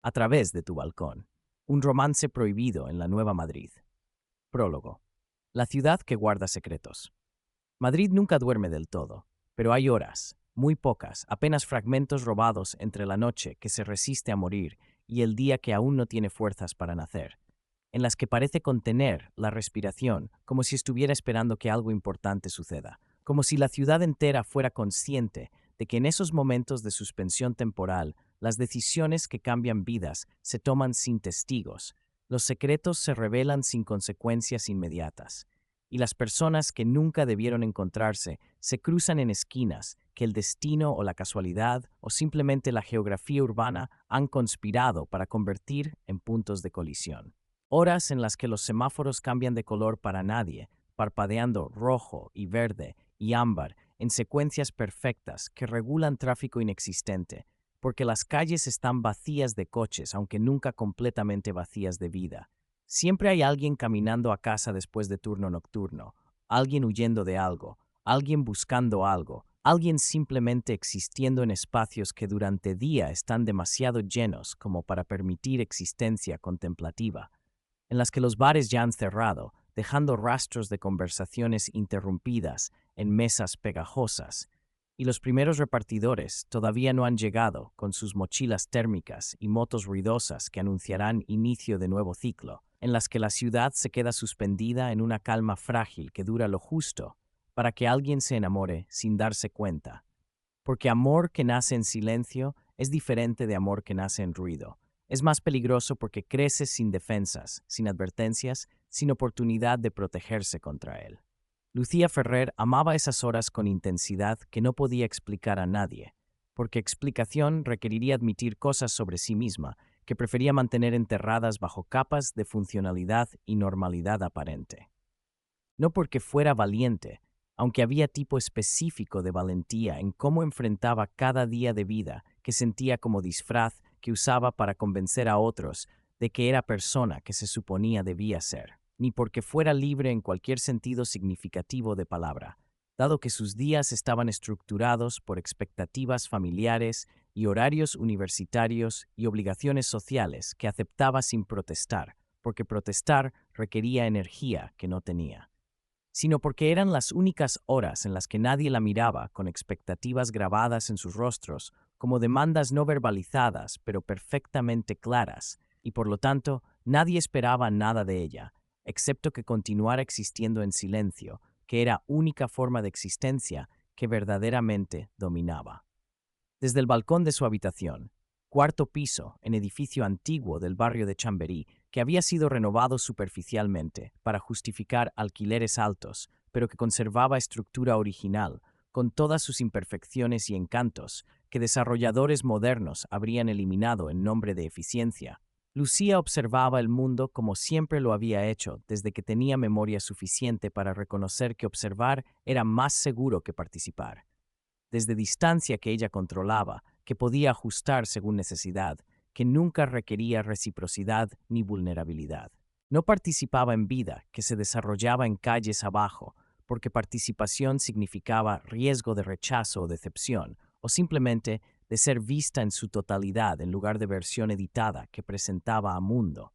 A través de tu balcón. Un romance prohibido en la Nueva Madrid. Prólogo. La ciudad que guarda secretos. Madrid nunca duerme del todo, pero hay horas, muy pocas, apenas fragmentos robados entre la noche que se resiste a morir y el día que aún no tiene fuerzas para nacer, en las que parece contener la respiración como si estuviera esperando que algo importante suceda, como si la ciudad entera fuera consciente de que en esos momentos de suspensión temporal las decisiones que cambian vidas se toman sin testigos, los secretos se revelan sin consecuencias inmediatas, y las personas que nunca debieron encontrarse se cruzan en esquinas que el destino o la casualidad o simplemente la geografía urbana han conspirado para convertir en puntos de colisión. Horas en las que los semáforos cambian de color para nadie, parpadeando rojo y verde y ámbar en secuencias perfectas que regulan tráfico inexistente, porque las calles están vacías de coches, aunque nunca completamente vacías de vida. Siempre hay alguien caminando a casa después de turno nocturno, alguien huyendo de algo, alguien buscando algo, alguien simplemente existiendo en espacios que durante día están demasiado llenos como para permitir existencia contemplativa, en las que los bares ya han cerrado, dejando rastros de conversaciones interrumpidas en mesas pegajosas, y los primeros repartidores todavía no han llegado con sus mochilas térmicas y motos ruidosas que anunciarán inicio de nuevo ciclo, en las que la ciudad se queda suspendida en una calma frágil que dura lo justo para que alguien se enamore sin darse cuenta. Porque amor que nace en silencio es diferente de amor que nace en ruido. Es más peligroso porque crece sin defensas, sin advertencias, sin oportunidad de protegerse contra él. Lucía Ferrer amaba esas horas con intensidad que no podía explicar a nadie, porque explicación requeriría admitir cosas sobre sí misma que prefería mantener enterradas bajo capas de funcionalidad y normalidad aparente. No porque fuera valiente, aunque había tipo específico de valentía en cómo enfrentaba cada día de vida que sentía como disfraz que usaba para convencer a otros de que era persona que se suponía debía ser, ni porque fuera libre en cualquier sentido significativo de palabra, dado que sus días estaban estructurados por expectativas familiares y horarios universitarios y obligaciones sociales que aceptaba sin protestar, porque protestar requería energía que no tenía, sino porque eran las únicas horas en las que nadie la miraba con expectativas grabadas en sus rostros como demandas no verbalizadas pero perfectamente claras, y por lo tanto nadie esperaba nada de ella, excepto que continuara existiendo en silencio, que era única forma de existencia que verdaderamente dominaba. Desde el balcón de su habitación, cuarto piso en edificio antiguo del barrio de Chamberí, que había sido renovado superficialmente para justificar alquileres altos, pero que conservaba estructura original, con todas sus imperfecciones y encantos, que desarrolladores modernos habrían eliminado en nombre de eficiencia. Lucía observaba el mundo como siempre lo había hecho desde que tenía memoria suficiente para reconocer que observar era más seguro que participar. Desde distancia que ella controlaba, que podía ajustar según necesidad, que nunca requería reciprocidad ni vulnerabilidad. No participaba en vida, que se desarrollaba en calles abajo, porque participación significaba riesgo de rechazo o decepción, o simplemente de ser vista en su totalidad en lugar de versión editada que presentaba a mundo.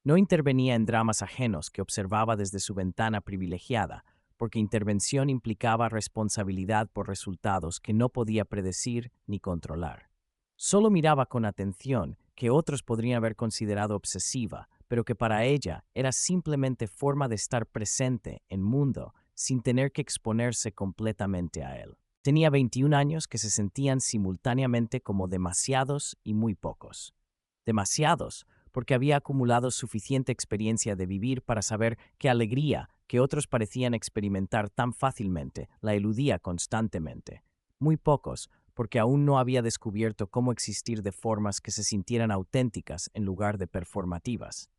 No intervenía en dramas ajenos que observaba desde su ventana privilegiada, porque intervención implicaba responsabilidad por resultados que no podía predecir ni controlar. Solo miraba con atención que otros podrían haber considerado obsesiva, pero que para ella era simplemente forma de estar presente en mundo sin tener que exponerse completamente a él. Tenía 21 años que se sentían simultáneamente como demasiados y muy pocos. Demasiados, porque había acumulado suficiente experiencia de vivir para saber qué alegría que otros parecían experimentar tan fácilmente la eludía constantemente. Muy pocos, porque aún no había descubierto cómo existir de formas que se sintieran auténticas en lugar de performativas.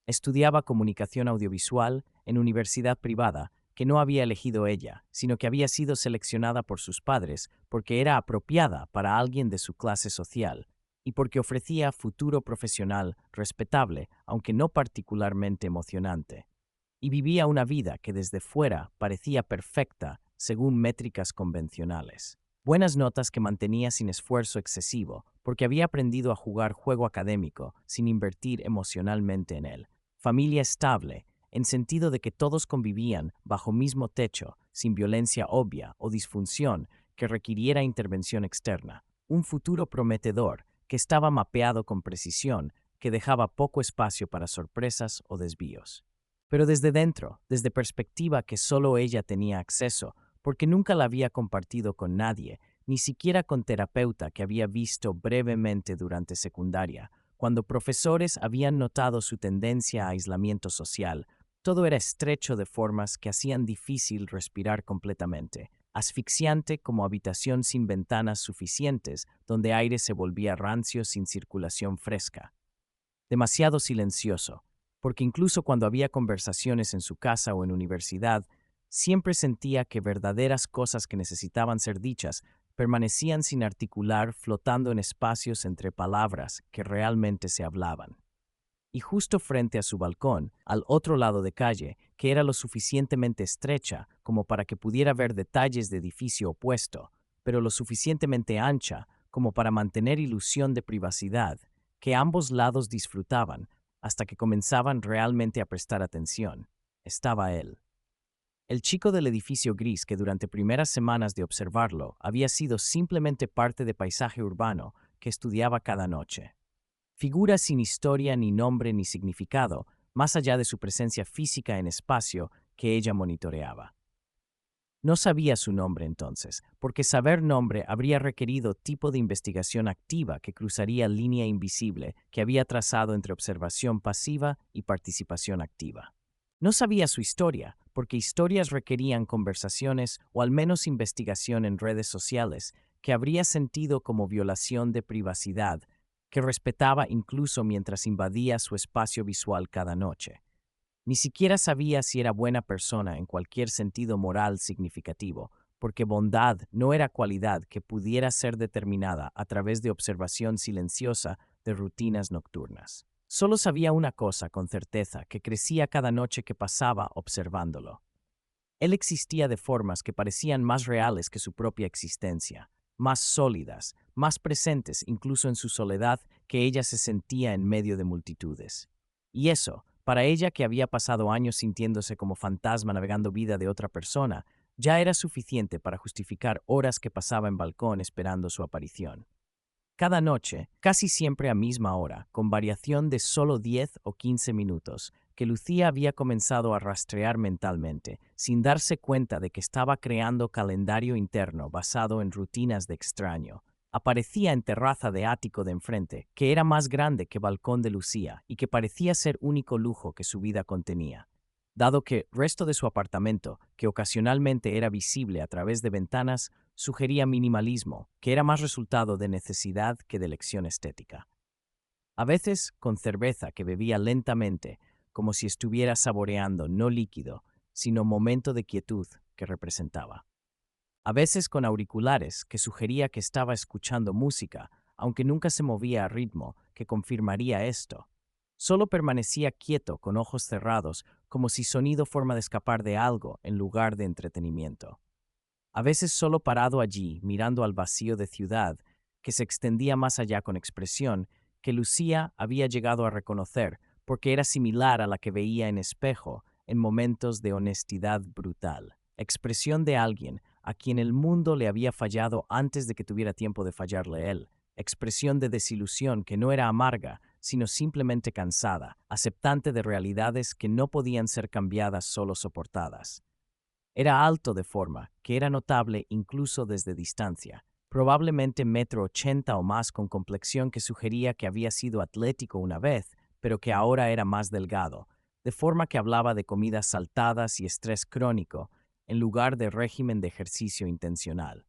Estudiaba comunicación audiovisual en universidad privada que no había elegido ella, sino que había sido seleccionada por sus padres porque era apropiada para alguien de su clase social y porque ofrecía futuro profesional respetable, aunque no particularmente emocionante. Y vivía una vida que desde fuera parecía perfecta según métricas convencionales. Buenas notas que mantenía sin esfuerzo excesivo, porque había aprendido a jugar juego académico sin invertir emocionalmente en él. Familia estable, en sentido de que todos convivían bajo mismo techo, sin violencia obvia o disfunción que requiriera intervención externa. Un futuro prometedor que estaba mapeado con precisión, que dejaba poco espacio para sorpresas o desvíos. Pero desde dentro, desde perspectiva que solo ella tenía acceso, porque nunca la había compartido con nadie, ni siquiera con terapeuta que había visto brevemente durante secundaria, cuando profesores habían notado su tendencia a aislamiento social. Todo era estrecho de formas que hacían difícil respirar completamente, asfixiante como habitación sin ventanas suficientes donde aire se volvía rancio sin circulación fresca. Demasiado silencioso, porque incluso cuando había conversaciones en su casa o en universidad, siempre sentía que verdaderas cosas que necesitaban ser dichas permanecían sin articular, flotando en espacios entre palabras que realmente se hablaban. Y justo frente a su balcón, al otro lado de calle, que era lo suficientemente estrecha como para que pudiera ver detalles de edificio opuesto, pero lo suficientemente ancha como para mantener ilusión de privacidad, que ambos lados disfrutaban hasta que comenzaban realmente a prestar atención, estaba él. El chico del edificio gris que durante primeras semanas de observarlo había sido simplemente parte de paisaje urbano que estudiaba cada noche. Figura sin historia ni nombre ni significado, más allá de su presencia física en espacio que ella monitoreaba. No sabía su nombre entonces, porque saber nombre habría requerido tipo de investigación activa que cruzaría línea invisible que había trazado entre observación pasiva y participación activa. No sabía su historia, porque historias requerían conversaciones o al menos investigación en redes sociales, que habría sentido como violación de privacidad, que respetaba incluso mientras invadía su espacio visual cada noche. Ni siquiera sabía si era buena persona en cualquier sentido moral significativo, porque bondad no era cualidad que pudiera ser determinada a través de observación silenciosa de rutinas nocturnas. Solo sabía una cosa con certeza, que crecía cada noche que pasaba observándolo. Él existía de formas que parecían más reales que su propia existencia, más sólidas, más presentes incluso en su soledad que ella se sentía en medio de multitudes. Y eso, para ella que había pasado años sintiéndose como fantasma navegando vida de otra persona, ya era suficiente para justificar horas que pasaba en balcón esperando su aparición. Cada noche, casi siempre a misma hora, con variación de solo 10 o 15 minutos, que Lucía había comenzado a rastrear mentalmente, sin darse cuenta de que estaba creando calendario interno basado en rutinas de extraño. Aparecía en terraza de ático de enfrente, que era más grande que balcón de Lucía y que parecía ser único lujo que su vida contenía. Dado que resto de su apartamento, que ocasionalmente era visible a través de ventanas, sugería minimalismo, que era más resultado de necesidad que de elección estética. A veces con cerveza que bebía lentamente, como si estuviera saboreando no líquido, sino momento de quietud que representaba. A veces con auriculares que sugería que estaba escuchando música, aunque nunca se movía a ritmo que confirmaría esto. Solo permanecía quieto con ojos cerrados, como si sonido forma de escapar de algo en lugar de entretenimiento. A veces solo parado allí, mirando al vacío de ciudad, que se extendía más allá con expresión, que Lucía había llegado a reconocer, porque era similar a la que veía en espejo en momentos de honestidad brutal. Expresión de alguien a quien el mundo le había fallado antes de que tuviera tiempo de fallarle él. Expresión de desilusión que no era amarga, sino simplemente cansada, aceptante de realidades que no podían ser cambiadas, solo soportadas. Era alto de forma, que era notable incluso desde distancia, probablemente 1,80 m o más, con complexión que sugería que había sido atlético una vez, pero que ahora era más delgado, de forma que hablaba de comidas saltadas y estrés crónico, en lugar de régimen de ejercicio intencional.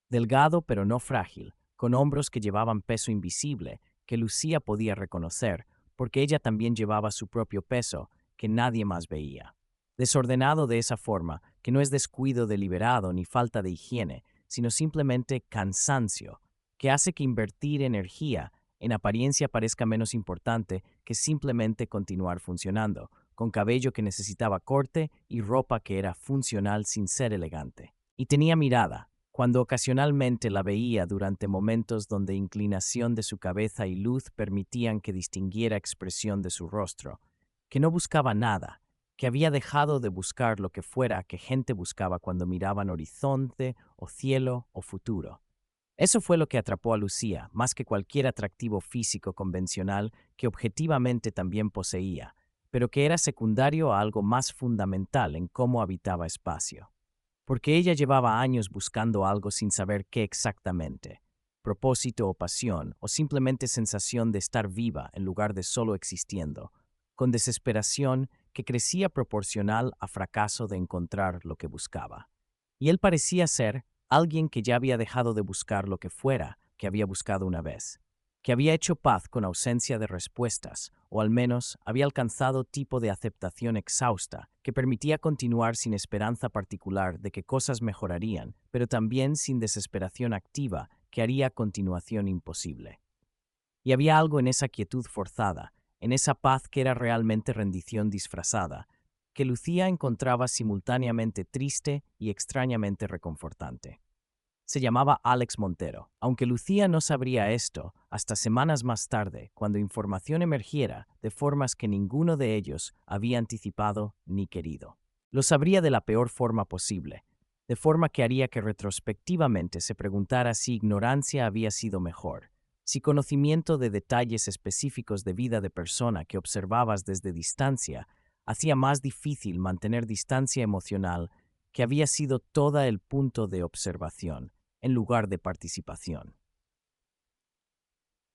Delgado pero no frágil, con hombros que llevaban peso invisible, que Lucía podía reconocer, porque ella también llevaba su propio peso, que nadie más veía. Desordenado de esa forma, que no es descuido deliberado ni falta de higiene, sino simplemente cansancio, que hace que invertir energía en apariencia parezca menos importante que simplemente continuar funcionando, con cabello que necesitaba corte y ropa que era funcional sin ser elegante. Y tenía mirada, cuando ocasionalmente la veía durante momentos donde inclinación de su cabeza y luz permitían que distinguiera expresión de su rostro, que no buscaba nada, que había dejado de buscar lo que fuera que gente buscaba cuando miraban horizonte o cielo o futuro. Eso fue lo que atrapó a Lucía, más que cualquier atractivo físico convencional que objetivamente también poseía, pero que era secundario a algo más fundamental en cómo habitaba espacio. Porque ella llevaba años buscando algo sin saber qué exactamente, propósito o pasión, o simplemente sensación de estar viva en lugar de solo existiendo, con desesperación que crecía proporcional a fracaso de encontrar lo que buscaba. Y él parecía ser alguien que ya había dejado de buscar lo que fuera que había buscado una vez, que había hecho paz con ausencia de respuestas, o al menos había alcanzado tipo de aceptación exhausta que permitía continuar sin esperanza particular de que cosas mejorarían, pero también sin desesperación activa que haría continuación imposible. Y había algo en esa quietud forzada, en esa paz que era realmente rendición disfrazada, que Lucía encontraba simultáneamente triste y extrañamente reconfortante. Se llamaba Alex Montero, aunque Lucía no sabría esto hasta semanas más tarde, cuando información emergiera de formas que ninguno de ellos había anticipado ni querido. Lo sabría de la peor forma posible, de forma que haría que retrospectivamente se preguntara si ignorancia había sido mejor, si conocimiento de detalles específicos de vida de persona que observabas desde distancia hacía más difícil mantener distancia emocional que había sido toda el punto de observación, en lugar de participación.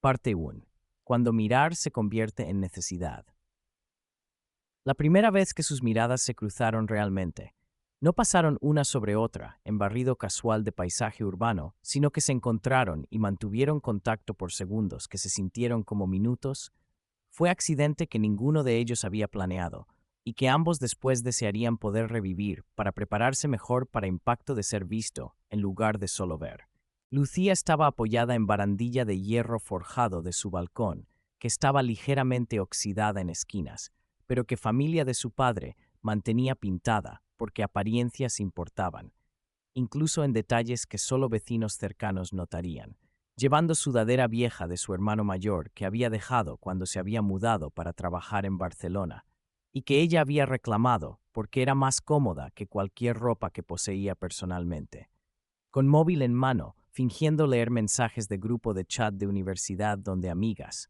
Parte 1. Cuando mirar se convierte en necesidad. La primera vez que sus miradas se cruzaron realmente, no pasaron una sobre otra en barrido casual de paisaje urbano, sino que se encontraron y mantuvieron contacto por segundos que se sintieron como minutos. Fue accidente que ninguno de ellos había planeado, y que ambos después desearían poder revivir para prepararse mejor para impacto de ser visto, en lugar de solo ver. Lucía estaba apoyada en barandilla de hierro forjado de su balcón, que estaba ligeramente oxidada en esquinas, pero que familia de su padre mantenía pintada porque apariencias importaban, incluso en detalles que solo vecinos cercanos notarían, llevando sudadera vieja de su hermano mayor que había dejado cuando se había mudado para trabajar en Barcelona, y que ella había reclamado porque era más cómoda que cualquier ropa que poseía personalmente. Con móvil en mano, fingiendo leer mensajes de grupo de chat de universidad donde amigas,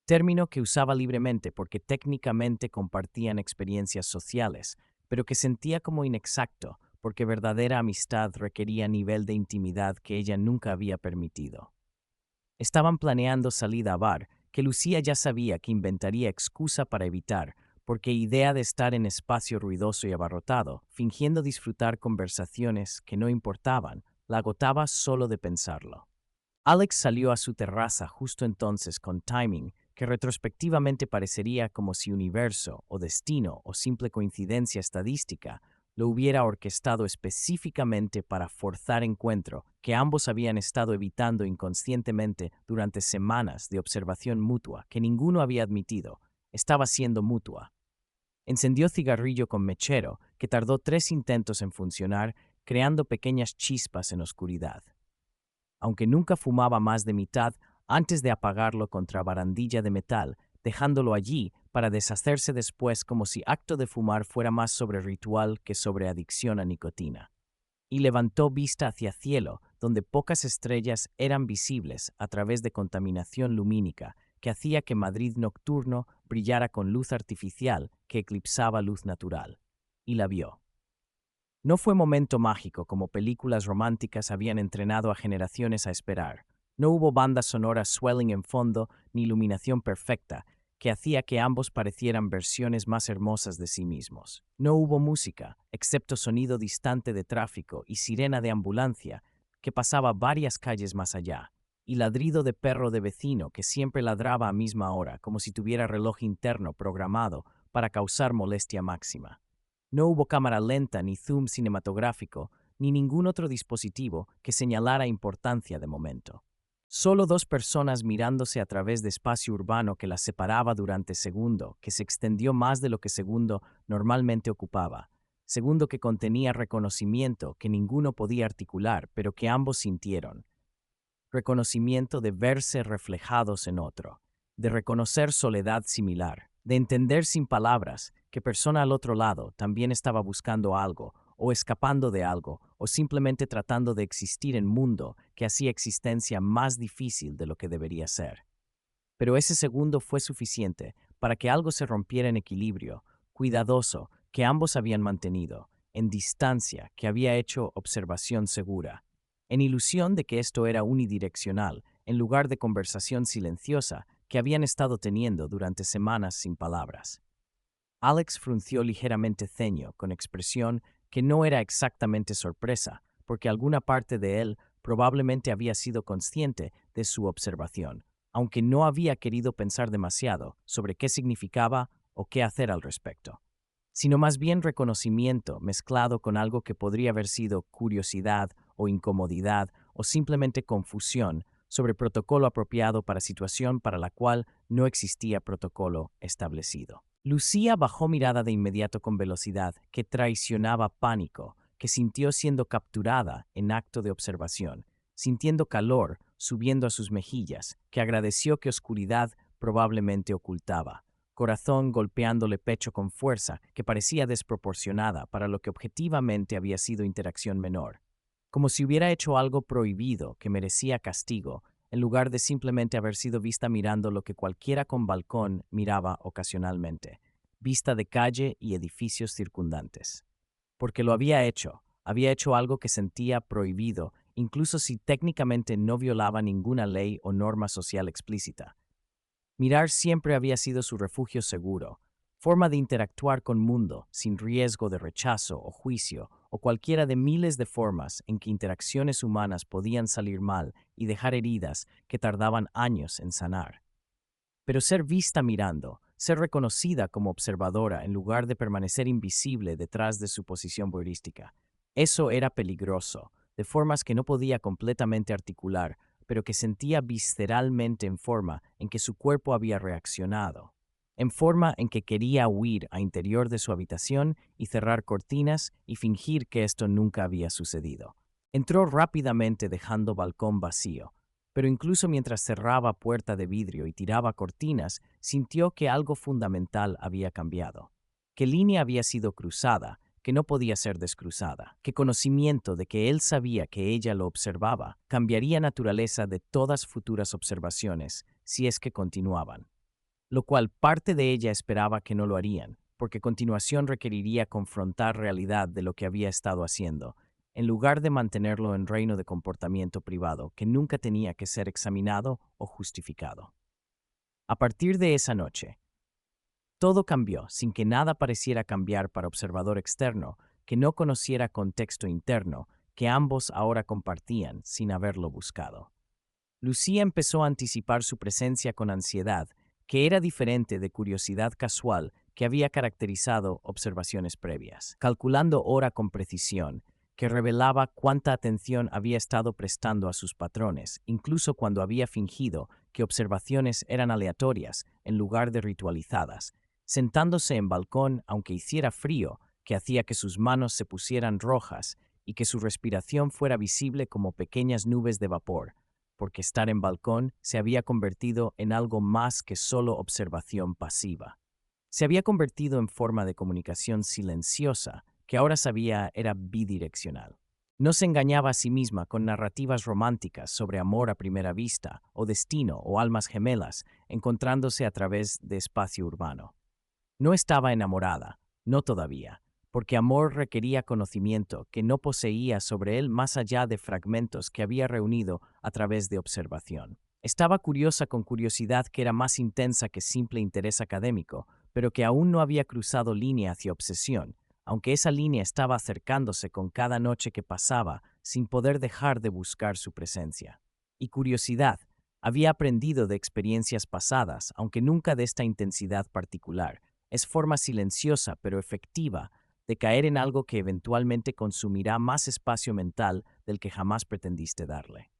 término que usaba libremente porque técnicamente compartían experiencias sociales, pero que sentía como inexacto porque verdadera amistad requería nivel de intimidad que ella nunca había permitido. Estaban planeando salida a bar, que Lucía ya sabía que inventaría excusa para evitar, porque idea de estar en espacio ruidoso y abarrotado, fingiendo disfrutar conversaciones que no importaban, la agotaba solo de pensarlo. Alex salió a su terraza justo entonces con timing que retrospectivamente parecería como si universo o destino o simple coincidencia estadística lo hubiera orquestado específicamente para forzar encuentro que ambos habían estado evitando inconscientemente durante semanas de observación mutua que ninguno había admitido, estaba siendo mutua. Encendió cigarrillo con mechero que tardó 3 intentos en funcionar, creando pequeñas chispas en oscuridad. Aunque nunca fumaba más de mitad antes de apagarlo contra barandilla de metal, dejándolo allí para deshacerse después como si acto de fumar fuera más sobre ritual que sobre adicción a nicotina. Y levantó vista hacia cielo, donde pocas estrellas eran visibles a través de contaminación lumínica que hacía que Madrid nocturno brillara con luz artificial que eclipsaba luz natural. Y la vio. No fue momento mágico como películas románticas habían entrenado a generaciones a esperar. No hubo banda sonora swelling en fondo ni iluminación perfecta que hacía que ambos parecieran versiones más hermosas de sí mismos. No hubo música, excepto sonido distante de tráfico y sirena de ambulancia que pasaba varias calles más allá, y ladrido de perro de vecino que siempre ladraba a misma hora como si tuviera reloj interno programado para causar molestia máxima. No hubo cámara lenta ni zoom cinematográfico, ni ningún otro dispositivo que señalara importancia de momento. Solo 2 personas mirándose a través de espacio urbano que las separaba durante segundo, que se extendió más de lo que segundo normalmente ocupaba, segundo que contenía reconocimiento que ninguno podía articular, pero que ambos sintieron. Reconocimiento de verse reflejados en otro, de reconocer soledad similar, de entender sin palabras que persona al otro lado también estaba buscando algo, o escapando de algo, o simplemente tratando de existir en mundo que hacía existencia más difícil de lo que debería ser. Pero ese segundo fue suficiente para que algo se rompiera en equilibrio, cuidadoso, que ambos habían mantenido, en distancia, que había hecho observación segura, en ilusión de que esto era unidireccional, en lugar de conversación silenciosa que habían estado teniendo durante semanas sin palabras. Alex frunció ligeramente ceño, con expresión que no era exactamente sorpresa, porque alguna parte de él probablemente había sido consciente de su observación, aunque no había querido pensar demasiado sobre qué significaba o qué hacer al respecto, sino más bien reconocimiento mezclado con algo que podría haber sido curiosidad o incomodidad o simplemente confusión sobre protocolo apropiado para situación para la cual no existía protocolo establecido. Lucía bajó mirada de inmediato con velocidad que traicionaba pánico, que sintió siendo capturada en acto de observación, sintiendo calor subiendo a sus mejillas, que agradeció que oscuridad probablemente ocultaba, corazón golpeándole pecho con fuerza que parecía desproporcionada para lo que objetivamente había sido interacción menor, como si hubiera hecho algo prohibido que merecía castigo, en lugar de simplemente haber sido vista mirando lo que cualquiera con balcón miraba ocasionalmente, vista de calle y edificios circundantes. Porque lo había hecho algo que sentía prohibido, incluso si técnicamente no violaba ninguna ley o norma social explícita. Mirar siempre había sido su refugio seguro, forma de interactuar con mundo sin riesgo de rechazo o juicio o cualquiera de miles de formas en que interacciones humanas podían salir mal y dejar heridas que tardaban años en sanar. Pero ser vista mirando, ser reconocida como observadora en lugar de permanecer invisible detrás de su posición voyeurística, eso era peligroso, de formas que no podía completamente articular, pero que sentía visceralmente en forma en que su cuerpo había reaccionado, en forma en que quería huir a interior de su habitación y cerrar cortinas y fingir que esto nunca había sucedido. Entró rápidamente dejando balcón vacío, pero incluso mientras cerraba puerta de vidrio y tiraba cortinas, sintió que algo fundamental había cambiado, que línea había sido cruzada, que no podía ser descruzada, que conocimiento de que él sabía que ella lo observaba cambiaría naturaleza de todas futuras observaciones si es que continuaban, lo cual parte de ella esperaba que no lo harían, porque continuación requeriría confrontar realidad de lo que había estado haciendo, en lugar de mantenerlo en reino de comportamiento privado que nunca tenía que ser examinado o justificado. A partir de esa noche, todo cambió sin que nada pareciera cambiar para observador externo que no conociera contexto interno que ambos ahora compartían sin haberlo buscado. Lucía empezó a anticipar su presencia con ansiedad, que era diferente de curiosidad casual que había caracterizado observaciones previas, calculando hora con precisión, que revelaba cuánta atención había estado prestando a sus patrones, incluso cuando había fingido que observaciones eran aleatorias en lugar de ritualizadas, sentándose en balcón aunque hiciera frío, que hacía que sus manos se pusieran rojas y que su respiración fuera visible como pequeñas nubes de vapor, porque estar en balcón se había convertido en algo más que solo observación pasiva. Se había convertido en forma de comunicación silenciosa, que ahora sabía era bidireccional. No se engañaba a sí misma con narrativas románticas sobre amor a primera vista, o destino, o almas gemelas, encontrándose a través de espacio urbano. No estaba enamorada, no todavía, porque amor requería conocimiento que no poseía sobre él más allá de fragmentos que había reunido a través de observación. Estaba curiosa con curiosidad que era más intensa que simple interés académico, pero que aún no había cruzado línea hacia obsesión, aunque esa línea estaba acercándose con cada noche que pasaba sin poder dejar de buscar su presencia. Y curiosidad, había aprendido de experiencias pasadas, aunque nunca de esta intensidad particular. Es forma silenciosa pero efectiva de caer en algo que eventualmente consumirá más espacio mental del que jamás pretendiste darle.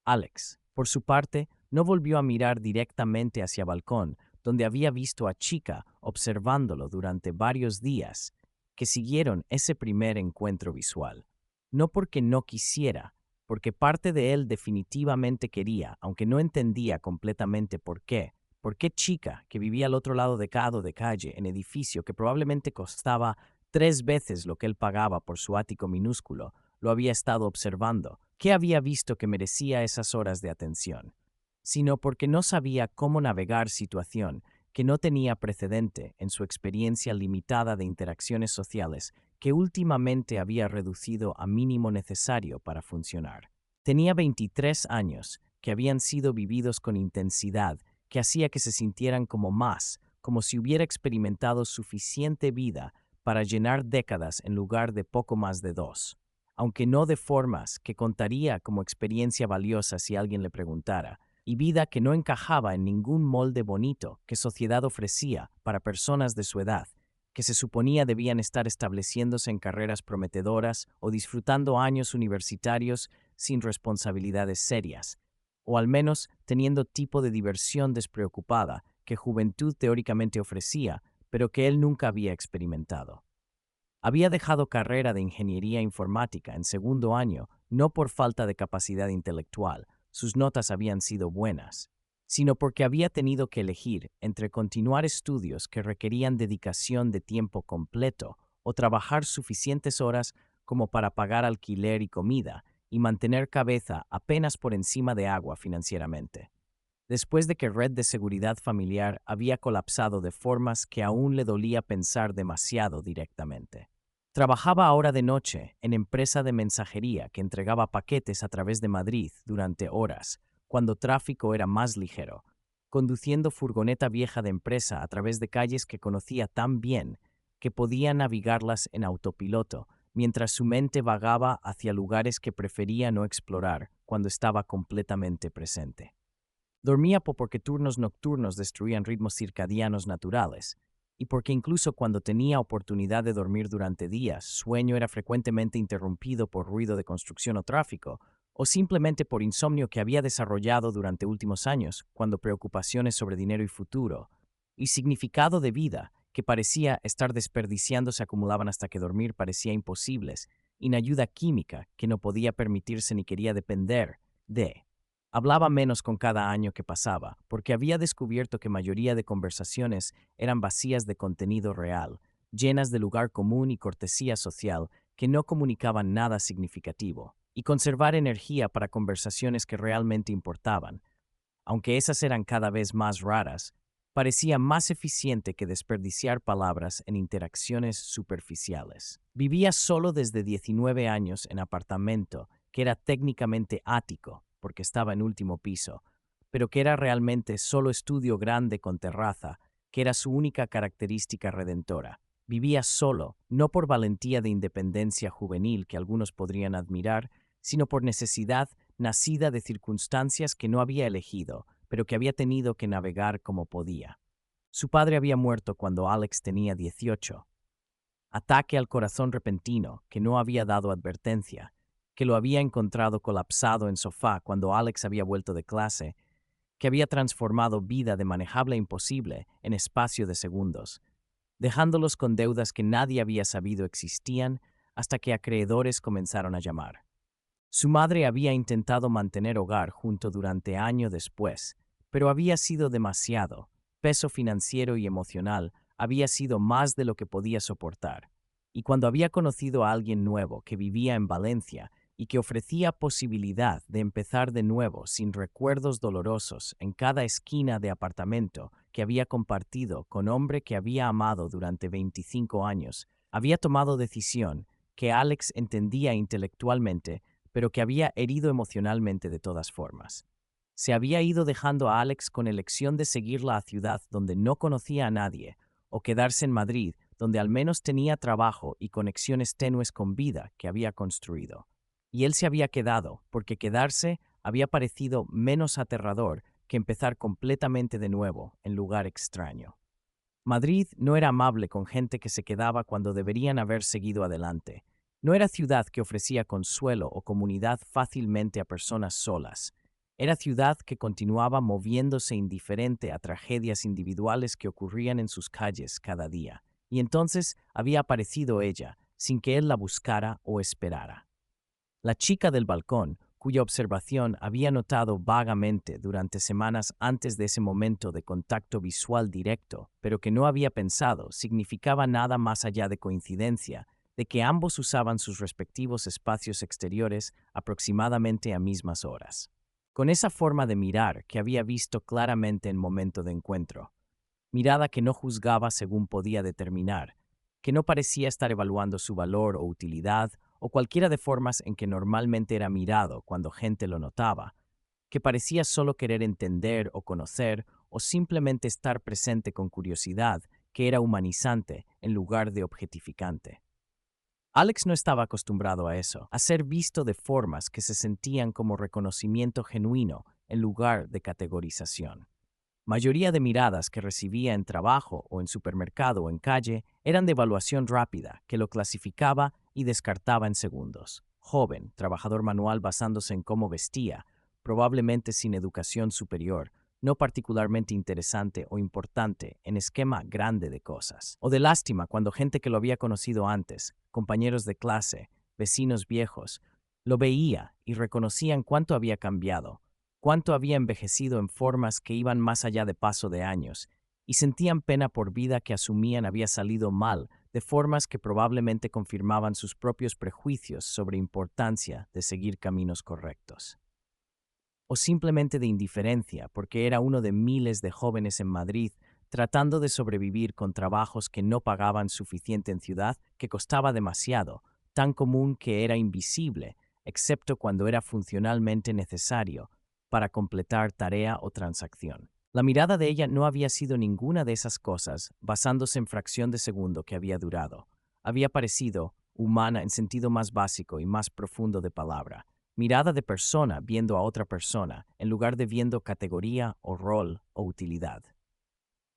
Alex, por su parte, no volvió a mirar directamente hacia balcón, donde había visto a Chica observándolo durante varios días, que siguieron ese primer encuentro visual. No porque no quisiera, porque parte de él definitivamente quería, aunque no entendía completamente por qué. ¿Por qué chica que vivía al otro lado de calle, en edificio que probablemente costaba 3 veces lo que él pagaba por su ático minúsculo, lo había estado observando? ¿Qué había visto que merecía esas horas de atención? Sino porque no sabía cómo navegar situación que no tenía precedente en su experiencia limitada de interacciones sociales que últimamente había reducido a mínimo necesario para funcionar. Tenía 23 años, que habían sido vividos con intensidad, que hacía que se sintieran como más, como si hubiera experimentado suficiente vida para llenar décadas en lugar de poco más de 2, aunque no de formas que contaría como experiencia valiosa si alguien le preguntara, y vida que no encajaba en ningún molde bonito que sociedad ofrecía para personas de su edad, que se suponía debían estar estableciéndose en carreras prometedoras o disfrutando años universitarios sin responsabilidades serias, o al menos teniendo tipo de diversión despreocupada que juventud teóricamente ofrecía, pero que él nunca había experimentado. Había dejado carrera de ingeniería informática en segundo año no por falta de capacidad intelectual, sus notas habían sido buenas, sino porque había tenido que elegir entre continuar estudios que requerían dedicación de tiempo completo o trabajar suficientes horas como para pagar alquiler y comida y mantener cabeza apenas por encima de agua financieramente. Después de que Red de Seguridad Familiar había colapsado de formas que aún le dolía pensar demasiado directamente. Trabajaba ahora de noche en empresa de mensajería que entregaba paquetes a través de Madrid durante horas, cuando tráfico era más ligero, conduciendo furgoneta vieja de empresa a través de calles que conocía tan bien que podía navegarlas en autopiloto, mientras su mente vagaba hacia lugares que prefería no explorar cuando estaba completamente presente. Dormía porque turnos nocturnos destruían ritmos circadianos naturales, y porque incluso cuando tenía oportunidad de dormir durante días, sueño era frecuentemente interrumpido por ruido de construcción o tráfico, o simplemente por insomnio que había desarrollado durante últimos años, cuando preocupaciones sobre dinero y futuro, y significado de vida, que parecía estar desperdiciando se acumulaban hasta que dormir parecía imposibles, y ayuda química que no podía permitirse ni quería depender de. Hablaba menos con cada año que pasaba, porque había descubierto que mayoría de conversaciones eran vacías de contenido real, llenas de lugar común y cortesía social que no comunicaban nada significativo, y conservar energía para conversaciones que realmente importaban, aunque esas eran cada vez más raras, parecía más eficiente que desperdiciar palabras en interacciones superficiales. Vivía solo desde 19 años en apartamento, que era técnicamente ático, porque estaba en último piso, pero que era realmente solo estudio grande con terraza, que era su única característica redentora. Vivía solo, no por valentía de independencia juvenil que algunos podrían admirar, sino por necesidad nacida de circunstancias que no había elegido, pero que había tenido que navegar como podía. Su padre había muerto cuando Alex tenía 18. Ataque al corazón repentino, que no había dado advertencia, que lo había encontrado colapsado en sofá cuando Alex había vuelto de clase, que había transformado vida de manejable a imposible en espacio de segundos, dejándolos con deudas que nadie había sabido existían hasta que acreedores comenzaron a llamar. Su madre había intentado mantener hogar junto durante año después, pero había sido demasiado. Peso financiero y emocional había sido más de lo que podía soportar. Y cuando había conocido a alguien nuevo que vivía en Valencia y que ofrecía posibilidad de empezar de nuevo sin recuerdos dolorosos en cada esquina de apartamento que había compartido con hombre que había amado durante 25 años, había tomado decisión que Alex entendía intelectualmente pero que había herido emocionalmente de todas formas. Se había ido dejando a Alex con elección de seguirla a ciudad donde no conocía a nadie, o quedarse en Madrid, donde al menos tenía trabajo y conexiones tenues con vida que había construido. Y él se había quedado, porque quedarse había parecido menos aterrador que empezar completamente de nuevo en lugar extraño. Madrid no era amable con gente que se quedaba cuando deberían haber seguido adelante. No era ciudad que ofrecía consuelo o comunidad fácilmente a personas solas. Era ciudad que continuaba moviéndose indiferente a tragedias individuales que ocurrían en sus calles cada día. y entonces había aparecido ella, sin que él la buscara o esperara. La chica del balcón, cuya observación había notado vagamente durante semanas antes de ese momento de contacto visual directo, pero que no había pensado significaba nada más allá de coincidencia, de que ambos usaban sus respectivos espacios exteriores aproximadamente a mismas horas. Con esa forma de mirar que había visto claramente en momento de encuentro, mirada que no juzgaba según podía determinar, que no parecía estar evaluando su valor o utilidad, o cualquiera de formas en que normalmente era mirado cuando gente lo notaba, que parecía solo querer entender o conocer, o simplemente estar presente con curiosidad, que era humanizante en lugar de objetificante. Alex no estaba acostumbrado a eso, a ser visto de formas que se sentían como reconocimiento genuino en lugar de categorización. Mayoría de miradas que recibía en trabajo o en supermercado o en calle eran de evaluación rápida, que lo clasificaba y descartaba en segundos. Joven, trabajador manual basándose en cómo vestía, probablemente sin educación superior, no particularmente interesante o importante en esquema grande de cosas. O de lástima cuando gente que lo había conocido antes, compañeros de clase, vecinos viejos, lo veía y reconocían cuánto había cambiado, cuánto había envejecido en formas que iban más allá de paso de años, y sentían pena por vida que asumían había salido mal, de formas que probablemente confirmaban sus propios prejuicios sobre importancia de seguir caminos correctos. O simplemente de indiferencia, porque era uno de miles de jóvenes en Madrid tratando de sobrevivir con trabajos que no pagaban suficiente en ciudad, que costaba demasiado, tan común que era invisible, excepto cuando era funcionalmente necesario, para completar tarea o transacción. La mirada de ella no había sido ninguna de esas cosas, basándose en fracción de segundo que había durado. Había parecido humana en sentido más básico y más profundo de palabra. Mirada de persona viendo a otra persona, en lugar de viendo categoría o rol o utilidad.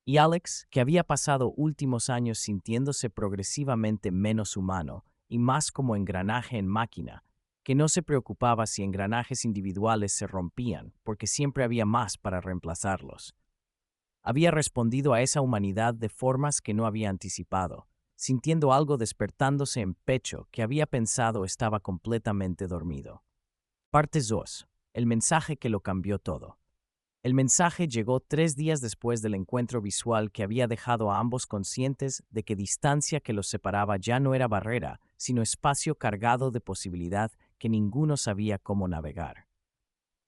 Y Alex, que había pasado últimos años sintiéndose progresivamente menos humano y más como engranaje en máquina, que no se preocupaba si engranajes individuales se rompían, porque siempre había más para reemplazarlos. Había respondido a esa humanidad de formas que no había anticipado, sintiendo algo despertándose en pecho que había pensado estaba completamente dormido. Parte 2. El mensaje que lo cambió todo. El mensaje llegó 3 días después del encuentro visual que había dejado a ambos conscientes de que distancia que los separaba ya no era barrera, sino espacio cargado de posibilidad que ninguno sabía cómo navegar.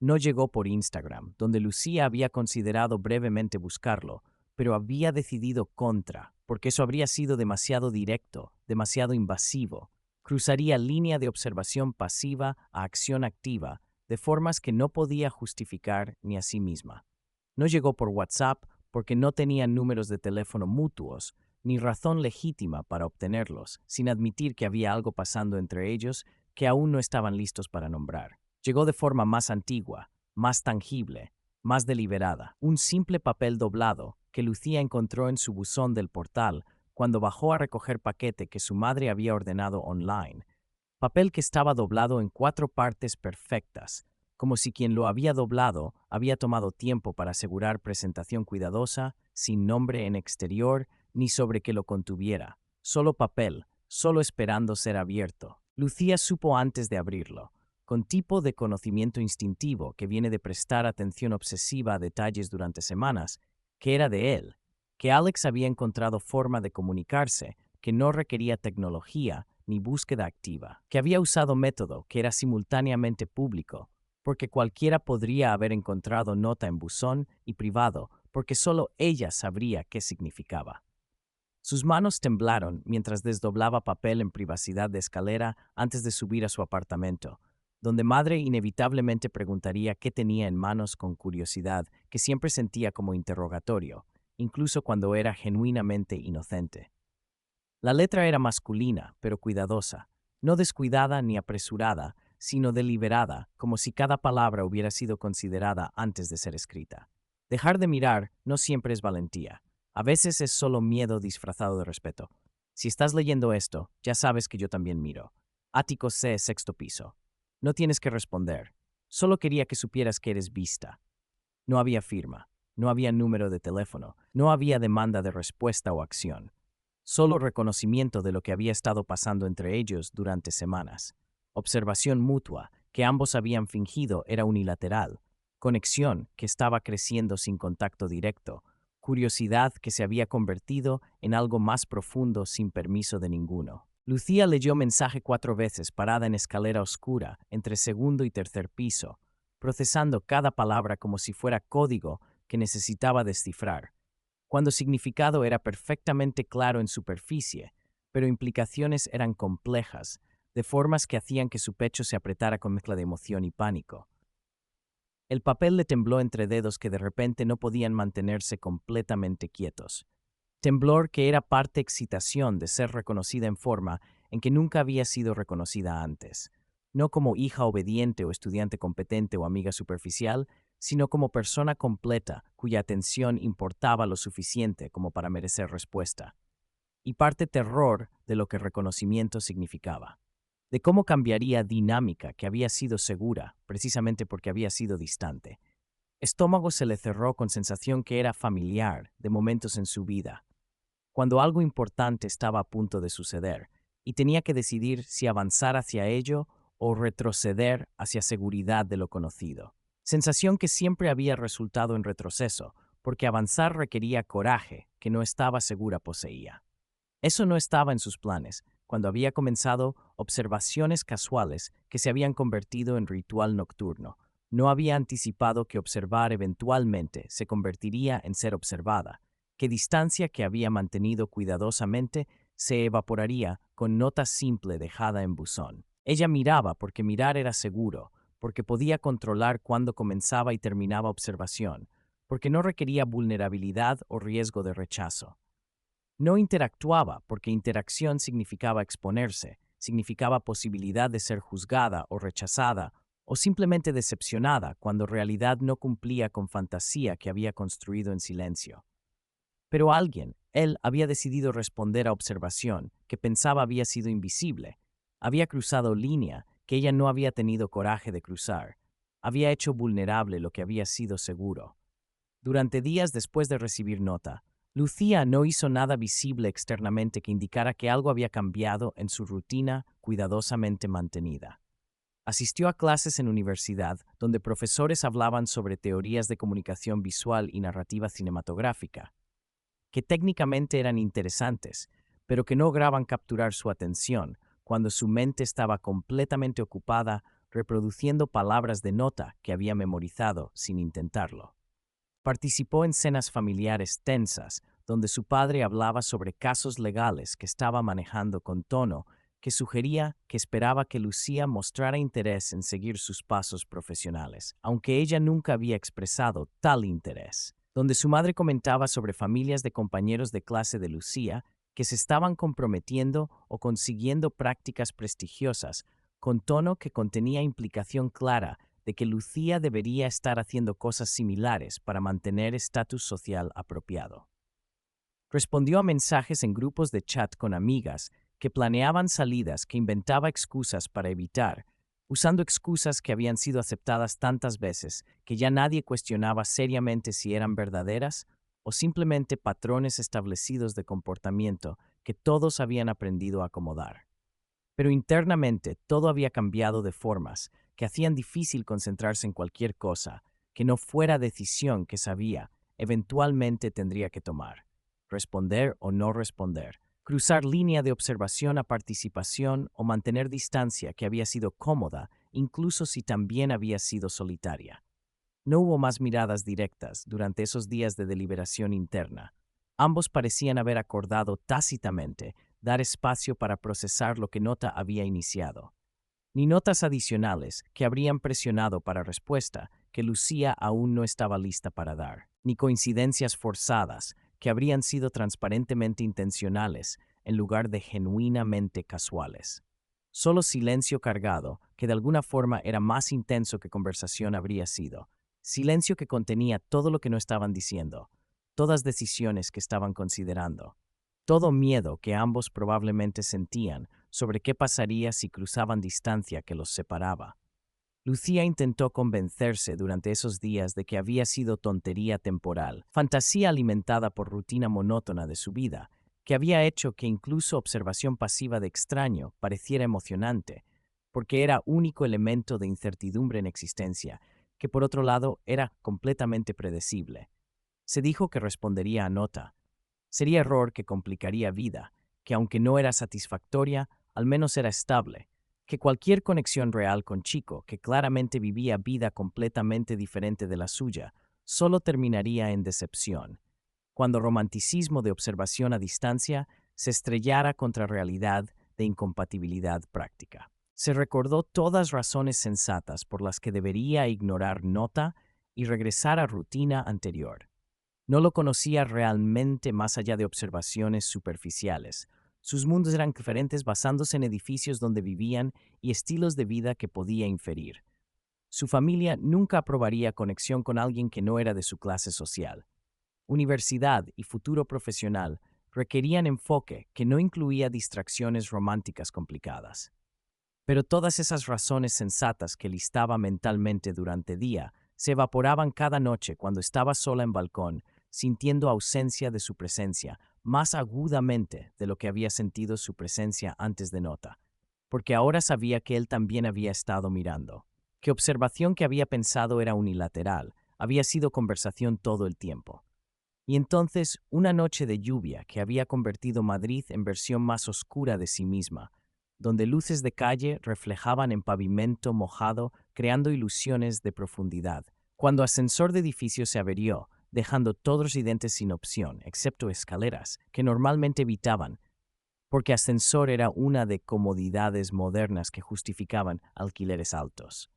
No llegó por Instagram, donde Lucía había considerado brevemente buscarlo, pero había decidido contra, porque eso habría sido demasiado directo, demasiado invasivo. Cruzaría línea de observación pasiva a acción activa, de formas que no podía justificar ni a sí misma. No llegó por WhatsApp porque no tenían números de teléfono mutuos, ni razón legítima para obtenerlos, sin admitir que había algo pasando entre ellos que aún no estaban listos para nombrar. Llegó de forma más antigua, más tangible, más deliberada, un simple papel doblado que Lucía encontró en su buzón del portal cuando bajó a recoger paquete que su madre había ordenado online. Papel que estaba doblado en 4 partes perfectas, como si quien lo había doblado había tomado tiempo para asegurar presentación cuidadosa, sin nombre en exterior ni sobre que lo contuviera. Solo papel, solo esperando ser abierto. Lucía supo antes de abrirlo, con tipo de conocimiento instintivo que viene de prestar atención obsesiva a detalles durante semanas, que era de él, que Alex había encontrado forma de comunicarse que no requería tecnología ni búsqueda activa, que había usado método que era simultáneamente público, porque cualquiera podría haber encontrado nota en buzón y privado, porque solo ella sabría qué significaba. Sus manos temblaron mientras desdoblaba papel en privacidad de escalera antes de subir a su apartamento, donde madre inevitablemente preguntaría qué tenía en manos con curiosidad que siempre sentía como interrogatorio, incluso cuando era genuinamente inocente. La letra era masculina, pero cuidadosa, no descuidada ni apresurada, sino deliberada, como si cada palabra hubiera sido considerada antes de ser escrita. Dejar de mirar no siempre es valentía. A veces es solo miedo disfrazado de respeto. Si estás leyendo esto, ya sabes que yo también miro. Ático C, sexto piso. No tienes que responder. Solo quería que supieras que eres vista. No había firma. No había número de teléfono. No había demanda de respuesta o acción. solo reconocimiento de lo que había estado pasando entre ellos durante semanas. Observación mutua, que ambos habían fingido era unilateral. Conexión, que estaba creciendo sin contacto directo. Curiosidad, que se había convertido en algo más profundo sin permiso de ninguno. Lucía leyó mensaje 4 veces parada en escalera oscura entre segundo y tercer piso, procesando cada palabra como si fuera código que necesitaba descifrar, cuando significado era perfectamente claro en superficie, pero implicaciones eran complejas, de formas que hacían que su pecho se apretara con mezcla de emoción y pánico. El papel le tembló entre dedos que de repente no podían mantenerse completamente quietos. Temblor que era parte excitación de ser reconocida en forma en que nunca había sido reconocida antes, no como hija obediente o estudiante competente o amiga superficial, sino como persona completa cuya atención importaba lo suficiente como para merecer respuesta. Y parte terror de lo que reconocimiento significaba, de cómo cambiaría dinámica que había sido segura precisamente porque había sido distante. Estómago se le cerró con sensación que era familiar de momentos en su vida, cuando algo importante estaba a punto de suceder, y tenía que decidir si avanzar hacia ello o retroceder hacia seguridad de lo conocido. Sensación que siempre había resultado en retroceso, porque avanzar requería coraje que no estaba segura poseía. Eso no estaba en sus planes, cuando había comenzado observaciones casuales que se habían convertido en ritual nocturno. No había anticipado que observar eventualmente se convertiría en ser observada, que distancia que había mantenido cuidadosamente se evaporaría con nota simple dejada en buzón. Ella miraba porque mirar era seguro, porque podía controlar cuándo comenzaba y terminaba observación, porque no requería vulnerabilidad o riesgo de rechazo. No interactuaba porque interacción significaba exponerse, significaba posibilidad de ser juzgada o rechazada, o simplemente decepcionada cuando realidad no cumplía con fantasía que había construido en silencio. Pero alguien, él, había decidido responder a observación que pensaba había sido invisible. Había cruzado línea que ella no había tenido coraje de cruzar. Había hecho vulnerable lo que había sido seguro. Durante días después de recibir nota, Lucía no hizo nada visible externamente que indicara que algo había cambiado en su rutina cuidadosamente mantenida. Asistió a clases en universidad donde profesores hablaban sobre teorías de comunicación visual y narrativa cinematográfica, que técnicamente eran interesantes, pero que no lograban capturar su atención cuando su mente estaba completamente ocupada reproduciendo palabras de nota que había memorizado sin intentarlo. Participó en cenas familiares tensas, donde su padre hablaba sobre casos legales que estaba manejando con tono que sugería que esperaba que Lucía mostrara interés en seguir sus pasos profesionales, aunque ella nunca había expresado tal interés. Donde su madre comentaba sobre familias de compañeros de clase de Lucía que se estaban comprometiendo o consiguiendo prácticas prestigiosas, con tono que contenía implicación clara de que Lucía debería estar haciendo cosas similares para mantener estatus social apropiado. Respondió a mensajes en grupos de chat con amigas que planeaban salidas que inventaba excusas para evitar, usando excusas que habían sido aceptadas tantas veces que ya nadie cuestionaba seriamente si eran verdaderas o simplemente patrones establecidos de comportamiento que todos habían aprendido a acomodar. Pero internamente todo había cambiado de formas que hacían difícil concentrarse en cualquier cosa que no fuera decisión que sabía eventualmente tendría que tomar. Responder o no responder. Cruzar línea de observación a participación o mantener distancia que había sido cómoda, incluso si también había sido solitaria. No hubo más miradas directas durante esos días de deliberación interna. Ambos parecían haber acordado tácitamente dar espacio para procesar lo que Nota había iniciado. Ni notas adicionales que habrían presionado para respuesta que Lucía aún no estaba lista para dar, ni coincidencias forzadas que habrían sido transparentemente intencionales en lugar de genuinamente casuales. Solo silencio cargado, que de alguna forma era más intenso que conversación habría sido. Silencio que contenía todo lo que no estaban diciendo, todas decisiones que estaban considerando, todo miedo que ambos probablemente sentían sobre qué pasaría si cruzaban distancia que los separaba. Lucía intentó convencerse durante esos días de que había sido tontería temporal, fantasía alimentada por rutina monótona de su vida, que había hecho que incluso observación pasiva de extraño pareciera emocionante, porque era único elemento de incertidumbre en existencia, que por otro lado era completamente predecible. Se dijo que respondería a nota. Sería error que complicaría vida, que aunque no era satisfactoria, al menos era estable, que cualquier conexión real con Chico, que claramente vivía vida completamente diferente de la suya, solo terminaría en decepción, cuando romanticismo de observación a distancia se estrellara contra realidad de incompatibilidad práctica. Se recordó todas razones sensatas por las que debería ignorar nota y regresar a rutina anterior. No lo conocía realmente más allá de observaciones superficiales. Sus mundos eran diferentes basándose en edificios donde vivían y estilos de vida que podía inferir. Su familia nunca aprobaría conexión con alguien que no era de su clase social. Universidad y futuro profesional requerían enfoque que no incluía distracciones románticas complicadas. Pero todas esas razones sensatas que listaba mentalmente durante día se evaporaban cada noche cuando estaba sola en balcón, sintiendo ausencia de su presencia, más agudamente de lo que había sentido su presencia antes de nota, porque ahora sabía que él también había estado mirando, que observación que había pensado era unilateral, había sido conversación todo el tiempo. Y entonces, una noche de lluvia que había convertido Madrid en versión más oscura de sí misma, donde luces de calle reflejaban en pavimento mojado, creando ilusiones de profundidad. Cuando ascensor de edificio se averió, dejando todos los incidentes sin opción, excepto escaleras, que normalmente evitaban, porque ascensor era una de comodidades modernas que justificaban alquileres altos.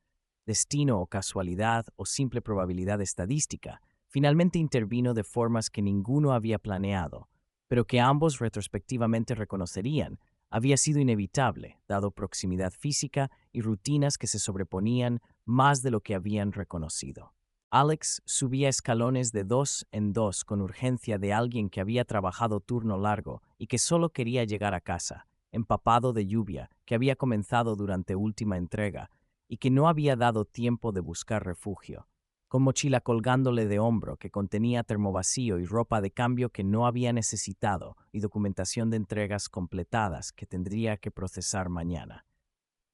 Destino o casualidad o simple probabilidad estadística, finalmente intervino de formas que ninguno había planeado, pero que ambos retrospectivamente reconocerían, había sido inevitable, dado proximidad física y rutinas que se sobreponían más de lo que habían reconocido. Alex subía escalones de dos en dos con urgencia de alguien que había trabajado turno largo y que solo quería llegar a casa, empapado de lluvia, que había comenzado durante última entrega, y que no había dado tiempo de buscar refugio, con mochila colgándole de hombro que contenía termovacío y ropa de cambio que no había necesitado y documentación de entregas completadas que tendría que procesar mañana.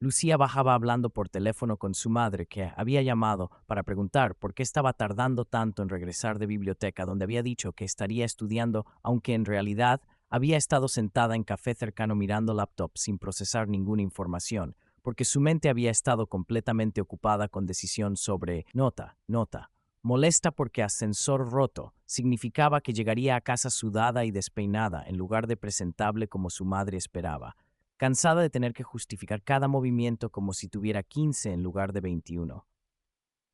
Lucía bajaba hablando por teléfono con su madre, que había llamado para preguntar por qué estaba tardando tanto en regresar de biblioteca, donde había dicho que estaría estudiando, aunque en realidad había estado sentada en café cercano mirando laptop sin procesar ninguna información, porque su mente había estado completamente ocupada con decisión sobre nota. Molesta porque ascensor roto significaba que llegaría a casa sudada y despeinada en lugar de presentable como su madre esperaba, cansada de tener que justificar cada movimiento como si tuviera 15 en lugar de 21.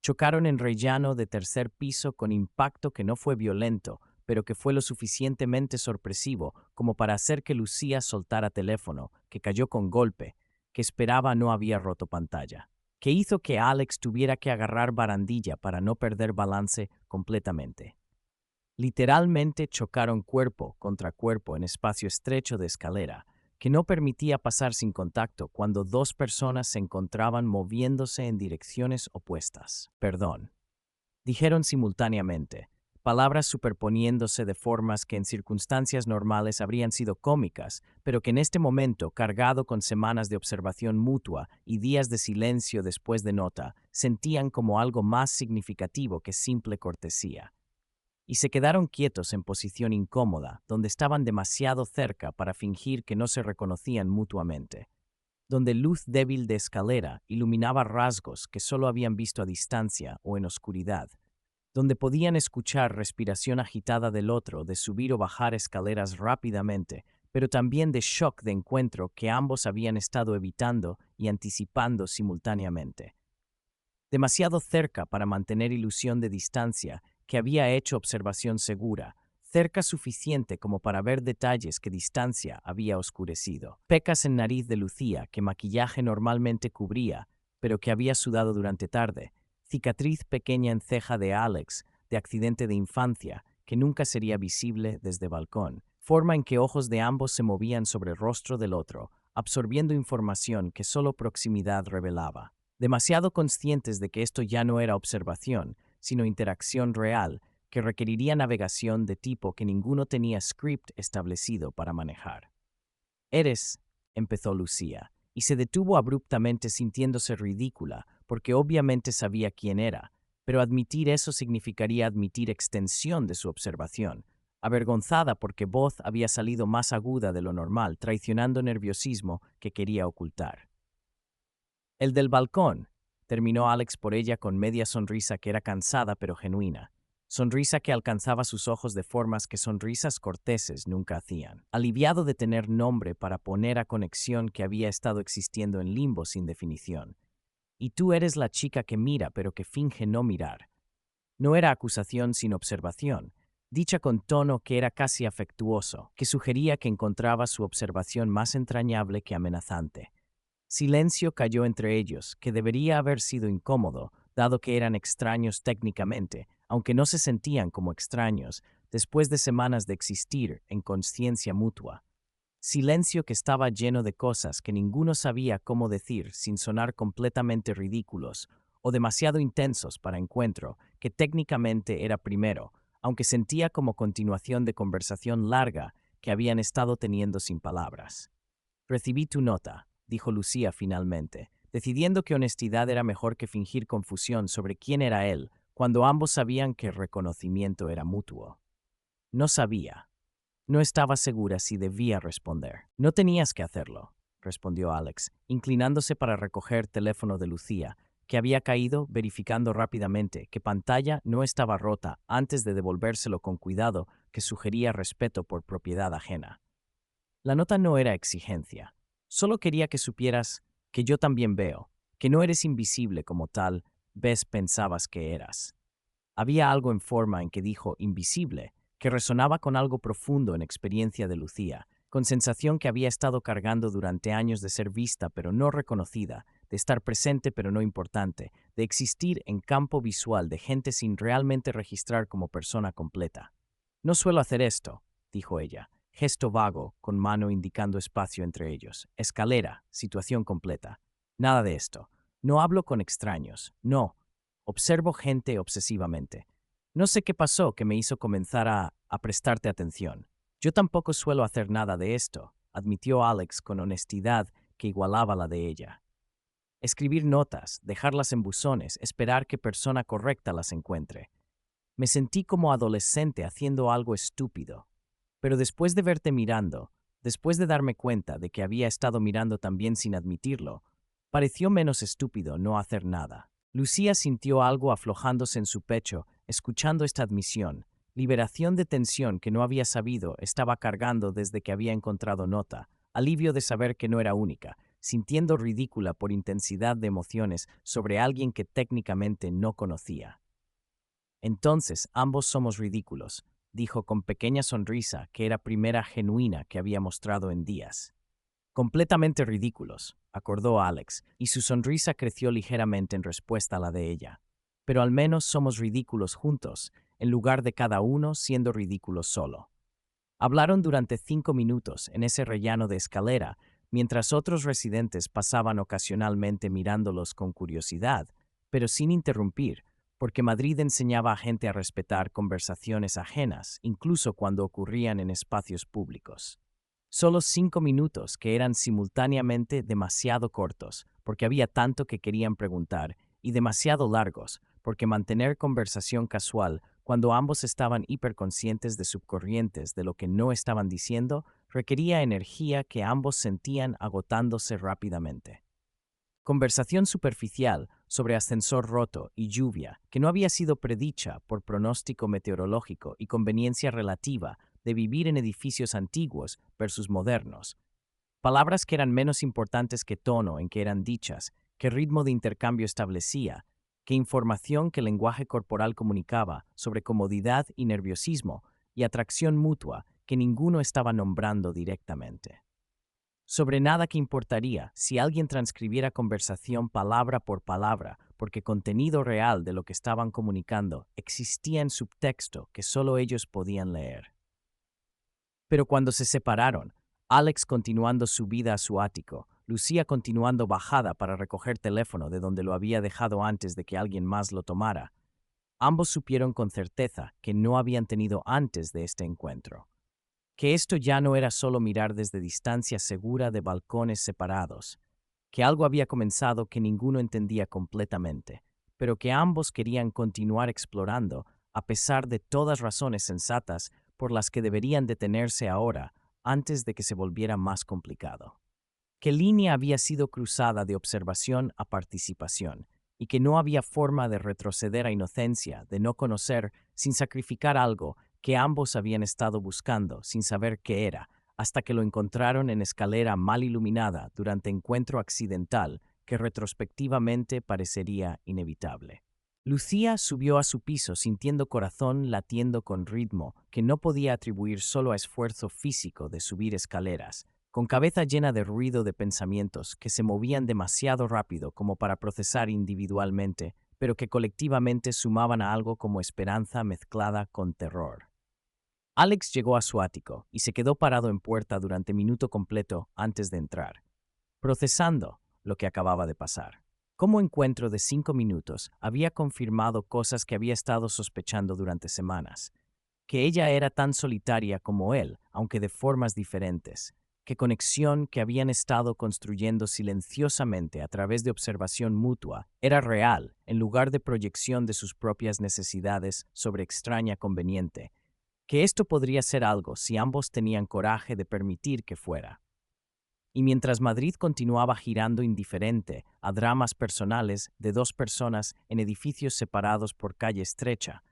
Chocaron en rellano de tercer piso con impacto que no fue violento, pero que fue lo suficientemente sorpresivo como para hacer que Lucía soltara teléfono, que cayó con golpe, que esperaba no había roto pantalla, que hizo que Alex tuviera que agarrar barandilla para no perder balance completamente. Literalmente chocaron cuerpo contra cuerpo en espacio estrecho de escalera, que no permitía pasar sin contacto cuando dos personas se encontraban moviéndose en direcciones opuestas. Perdón, dijeron simultáneamente, palabras superponiéndose de formas que en circunstancias normales habrían sido cómicas, pero que en este momento, cargado con semanas de observación mutua y días de silencio después de nota, sentían como algo más significativo que simple cortesía. Y se quedaron quietos en posición incómoda, donde estaban demasiado cerca para fingir que no se reconocían mutuamente, donde luz débil de escalera iluminaba rasgos que solo habían visto a distancia o en oscuridad, donde podían escuchar respiración agitada del otro de subir o bajar escaleras rápidamente, pero también de shock de encuentro que ambos habían estado evitando y anticipando simultáneamente. Demasiado cerca para mantener ilusión de distancia, que había hecho observación segura, cerca suficiente como para ver detalles que distancia había oscurecido. Pecas en nariz de Lucía que maquillaje normalmente cubría, pero que había sudado durante tarde. Cicatriz pequeña en ceja de Alex, de accidente de infancia, que nunca sería visible desde balcón. Forma en que ojos de ambos se movían sobre el rostro del otro, absorbiendo información que solo proximidad revelaba. Demasiado conscientes de que esto ya no era observación, sino interacción real, que requeriría navegación de tipo que ninguno tenía script establecido para manejar. «Eres», empezó Lucía, y se detuvo abruptamente sintiéndose ridícula, porque obviamente sabía quién era, pero admitir eso significaría admitir extensión de su observación, avergonzada porque voz había salido más aguda de lo normal, traicionando nerviosismo que quería ocultar. «El del balcón», terminó Alex por ella con media sonrisa que era cansada pero genuina. Sonrisa que alcanzaba sus ojos de formas que sonrisas corteses nunca hacían. Aliviado de tener nombre para poner a conexión que había estado existiendo en limbo sin definición. Y tú eres la chica que mira pero que finge no mirar. No era acusación sino observación, dicha con tono que era casi afectuoso, que sugería que encontraba su observación más entrañable que amenazante. Silencio cayó entre ellos, que debería haber sido incómodo, dado que eran extraños técnicamente, aunque no se sentían como extraños, después de semanas de existir en consciencia mutua. Silencio que estaba lleno de cosas que ninguno sabía cómo decir sin sonar completamente ridículos o demasiado intensos para encuentro, que técnicamente era primero, aunque sentía como continuación de conversación larga que habían estado teniendo sin palabras. «Recibí tu nota», dijo Lucía finalmente, decidiendo que honestidad era mejor que fingir confusión sobre quién era él, cuando ambos sabían que el reconocimiento era mutuo. No sabía. No estaba segura si debía responder. «No tenías que hacerlo», respondió Alex, inclinándose para recoger el teléfono de Lucía, que había caído, verificando rápidamente que pantalla no estaba rota antes de devolvérselo con cuidado que sugería respeto por propiedad ajena. La nota no era exigencia. Solo quería que supieras que yo también veo, que no eres invisible como tal vez pensabas que eras. Había algo en forma en que dijo invisible, que resonaba con algo profundo en experiencia de Lucía, con sensación que había estado cargando durante años de ser vista pero no reconocida, de estar presente pero no importante, de existir en campo visual de gente sin realmente registrar como persona completa. «No suelo hacer esto», dijo ella, gesto vago, con mano indicando espacio entre ellos. «Escalera, situación completa. Nada de esto. No hablo con extraños. No. Observo gente obsesivamente. No sé qué pasó que me hizo comenzar a prestarte atención. Yo tampoco suelo hacer nada de esto», admitió Alex con honestidad que igualaba la de ella. «Escribir notas, dejarlas en buzones, esperar que persona correcta las encuentre. Me sentí como adolescente haciendo algo estúpido. Pero después de verte mirando, después de darme cuenta de que había estado mirando también sin admitirlo, pareció menos estúpido no hacer nada». Lucía sintió algo aflojándose en su pecho, escuchando esta admisión, liberación de tensión que no había sabido estaba cargando desde que había encontrado nota, alivio de saber que no era única, sintiendo ridícula por intensidad de emociones sobre alguien que técnicamente no conocía. «Entonces, ambos somos ridículos», dijo con pequeña sonrisa que era primera genuina que había mostrado en días. «Completamente ridículos», acordó Alex, y su sonrisa creció ligeramente en respuesta a la de ella. «Pero al menos somos ridículos juntos, en lugar de cada uno siendo ridículo solo». Hablaron durante 5 minutos en ese rellano de escalera, mientras otros residentes pasaban ocasionalmente mirándolos con curiosidad, pero sin interrumpir, porque Madrid enseñaba a gente a respetar conversaciones ajenas, incluso cuando ocurrían en espacios públicos. Solo 5 minutos que eran simultáneamente demasiado cortos, porque había tanto que querían preguntar, y demasiado largos, porque mantener conversación casual cuando ambos estaban hiperconscientes de subcorrientes de lo que no estaban diciendo requería energía que ambos sentían agotándose rápidamente. Conversación superficial sobre ascensor roto y lluvia que no había sido predicha por pronóstico meteorológico y conveniencia relativa de vivir en edificios antiguos versus modernos. Palabras que eran menos importantes que tono en que eran dichas, que ritmo de intercambio establecía, que información que el lenguaje corporal comunicaba sobre comodidad y nerviosismo y atracción mutua que ninguno estaba nombrando directamente. Sobre nada que importaría si alguien transcribiera conversación palabra por palabra, porque contenido real de lo que estaban comunicando existía en subtexto que solo ellos podían leer. Pero cuando se separaron, Alex continuando su vida a su ático, Lucía continuando bajada para recoger teléfono de donde lo había dejado antes de que alguien más lo tomara, Ambos supieron con certeza que no habían tenido antes de este encuentro. Que esto ya no era solo mirar desde distancia segura de balcones separados, que algo había comenzado que ninguno entendía completamente, pero que ambos querían continuar explorando a pesar de todas razones sensatas por las que deberían detenerse ahora antes de que se volviera más complicado. Que línea había sido cruzada de observación a participación, y que no había forma de retroceder a inocencia, de no conocer, sin sacrificar algo que ambos habían estado buscando, sin saber qué era, hasta que lo encontraron en escalera mal iluminada durante encuentro accidental que retrospectivamente parecería inevitable. Lucía subió a su piso sintiendo corazón latiendo con ritmo que no podía atribuir solo a esfuerzo físico de subir escaleras, con cabeza llena de ruido de pensamientos que se movían demasiado rápido como para procesar individualmente, pero que colectivamente sumaban a algo como esperanza mezclada con terror. Alex llegó a su ático y se quedó parado en puerta durante minuto completo antes de entrar, procesando lo que acababa de pasar. Como encuentro de 5 minutos había confirmado cosas que había estado sospechando durante semanas, que ella era tan solitaria como él, aunque de formas diferentes, que conexión que habían estado construyendo silenciosamente a través de observación mutua era real en lugar de proyección de sus propias necesidades sobre extraña conveniente, que esto podría ser algo si ambos tenían coraje de permitir que fuera. Y mientras Madrid continuaba girando indiferente a dramas personales de dos personas en edificios separados por calle estrecha,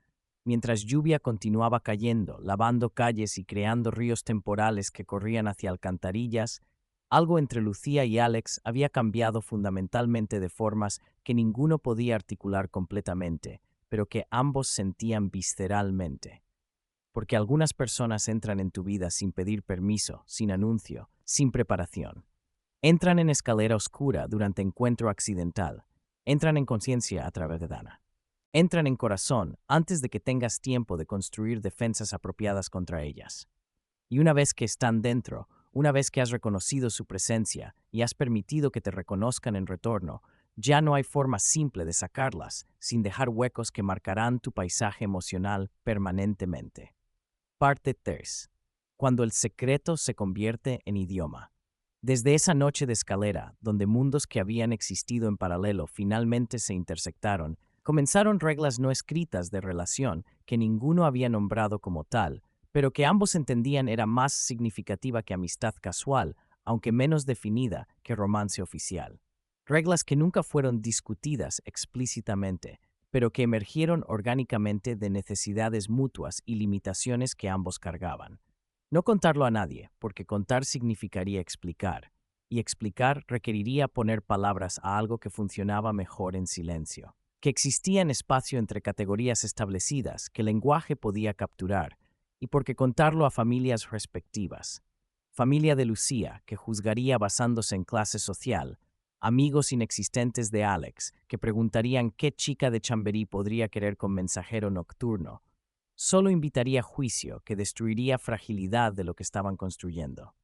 mientras lluvia continuaba cayendo, lavando calles y creando ríos temporales que corrían hacia alcantarillas, algo entre Lucía y Alex había cambiado fundamentalmente de formas que ninguno podía articular completamente, pero que ambos sentían visceralmente. Porque algunas personas entran en tu vida sin pedir permiso, sin anuncio, sin preparación. Entran en escalera oscura durante encuentro accidental. Entran en conciencia a través de Dana. Entran en corazón antes de que tengas tiempo de construir defensas apropiadas contra ellas. Y una vez que están dentro, una vez que has reconocido su presencia y has permitido que te reconozcan en retorno, ya no hay forma simple de sacarlas sin dejar huecos que marcarán tu paisaje emocional permanentemente. Parte 3. Cuando el secreto se convierte en idioma. Desde esa noche de escalera, donde mundos que habían existido en paralelo finalmente se intersectaron, comenzaron reglas no escritas de relación que ninguno había nombrado como tal, pero que ambos entendían era más significativa que amistad casual, aunque menos definida que romance oficial. Reglas que nunca fueron discutidas explícitamente, pero que emergieron orgánicamente de necesidades mutuas y limitaciones que ambos cargaban. No contarlo a nadie, porque contar significaría explicar, y explicar requeriría poner palabras a algo que funcionaba mejor en silencio, que existía en espacio entre categorías establecidas que el lenguaje podía capturar, y porque contarlo a familias respectivas. Familia de Lucía, que juzgaría basándose en clase social, amigos inexistentes de Alex, que preguntarían qué chica de Chamberí podría querer con mensajero nocturno, solo invitaría juicio que destruiría fragilidad de lo que estaban construyendo.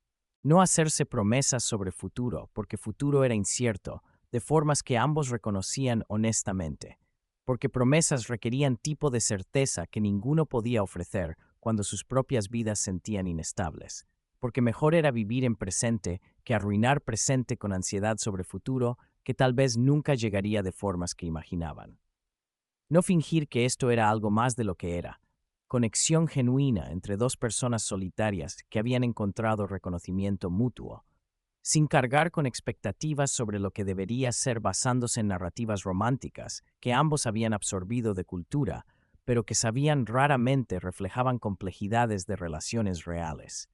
No hacerse promesas sobre futuro, porque futuro era incierto, de formas que ambos reconocían honestamente, porque promesas requerían tipo de certeza que ninguno podía ofrecer cuando sus propias vidas sentían inestables, porque mejor era vivir en presente que arruinar presente con ansiedad sobre futuro que tal vez nunca llegaría de formas que imaginaban. No fingir que esto era algo más de lo que era, conexión genuina entre dos personas solitarias que habían encontrado reconocimiento mutuo, sin cargar con expectativas sobre lo que debería ser basándose en narrativas románticas que ambos habían absorbido de cultura, pero que sabían raramente reflejaban complejidades de relaciones reales.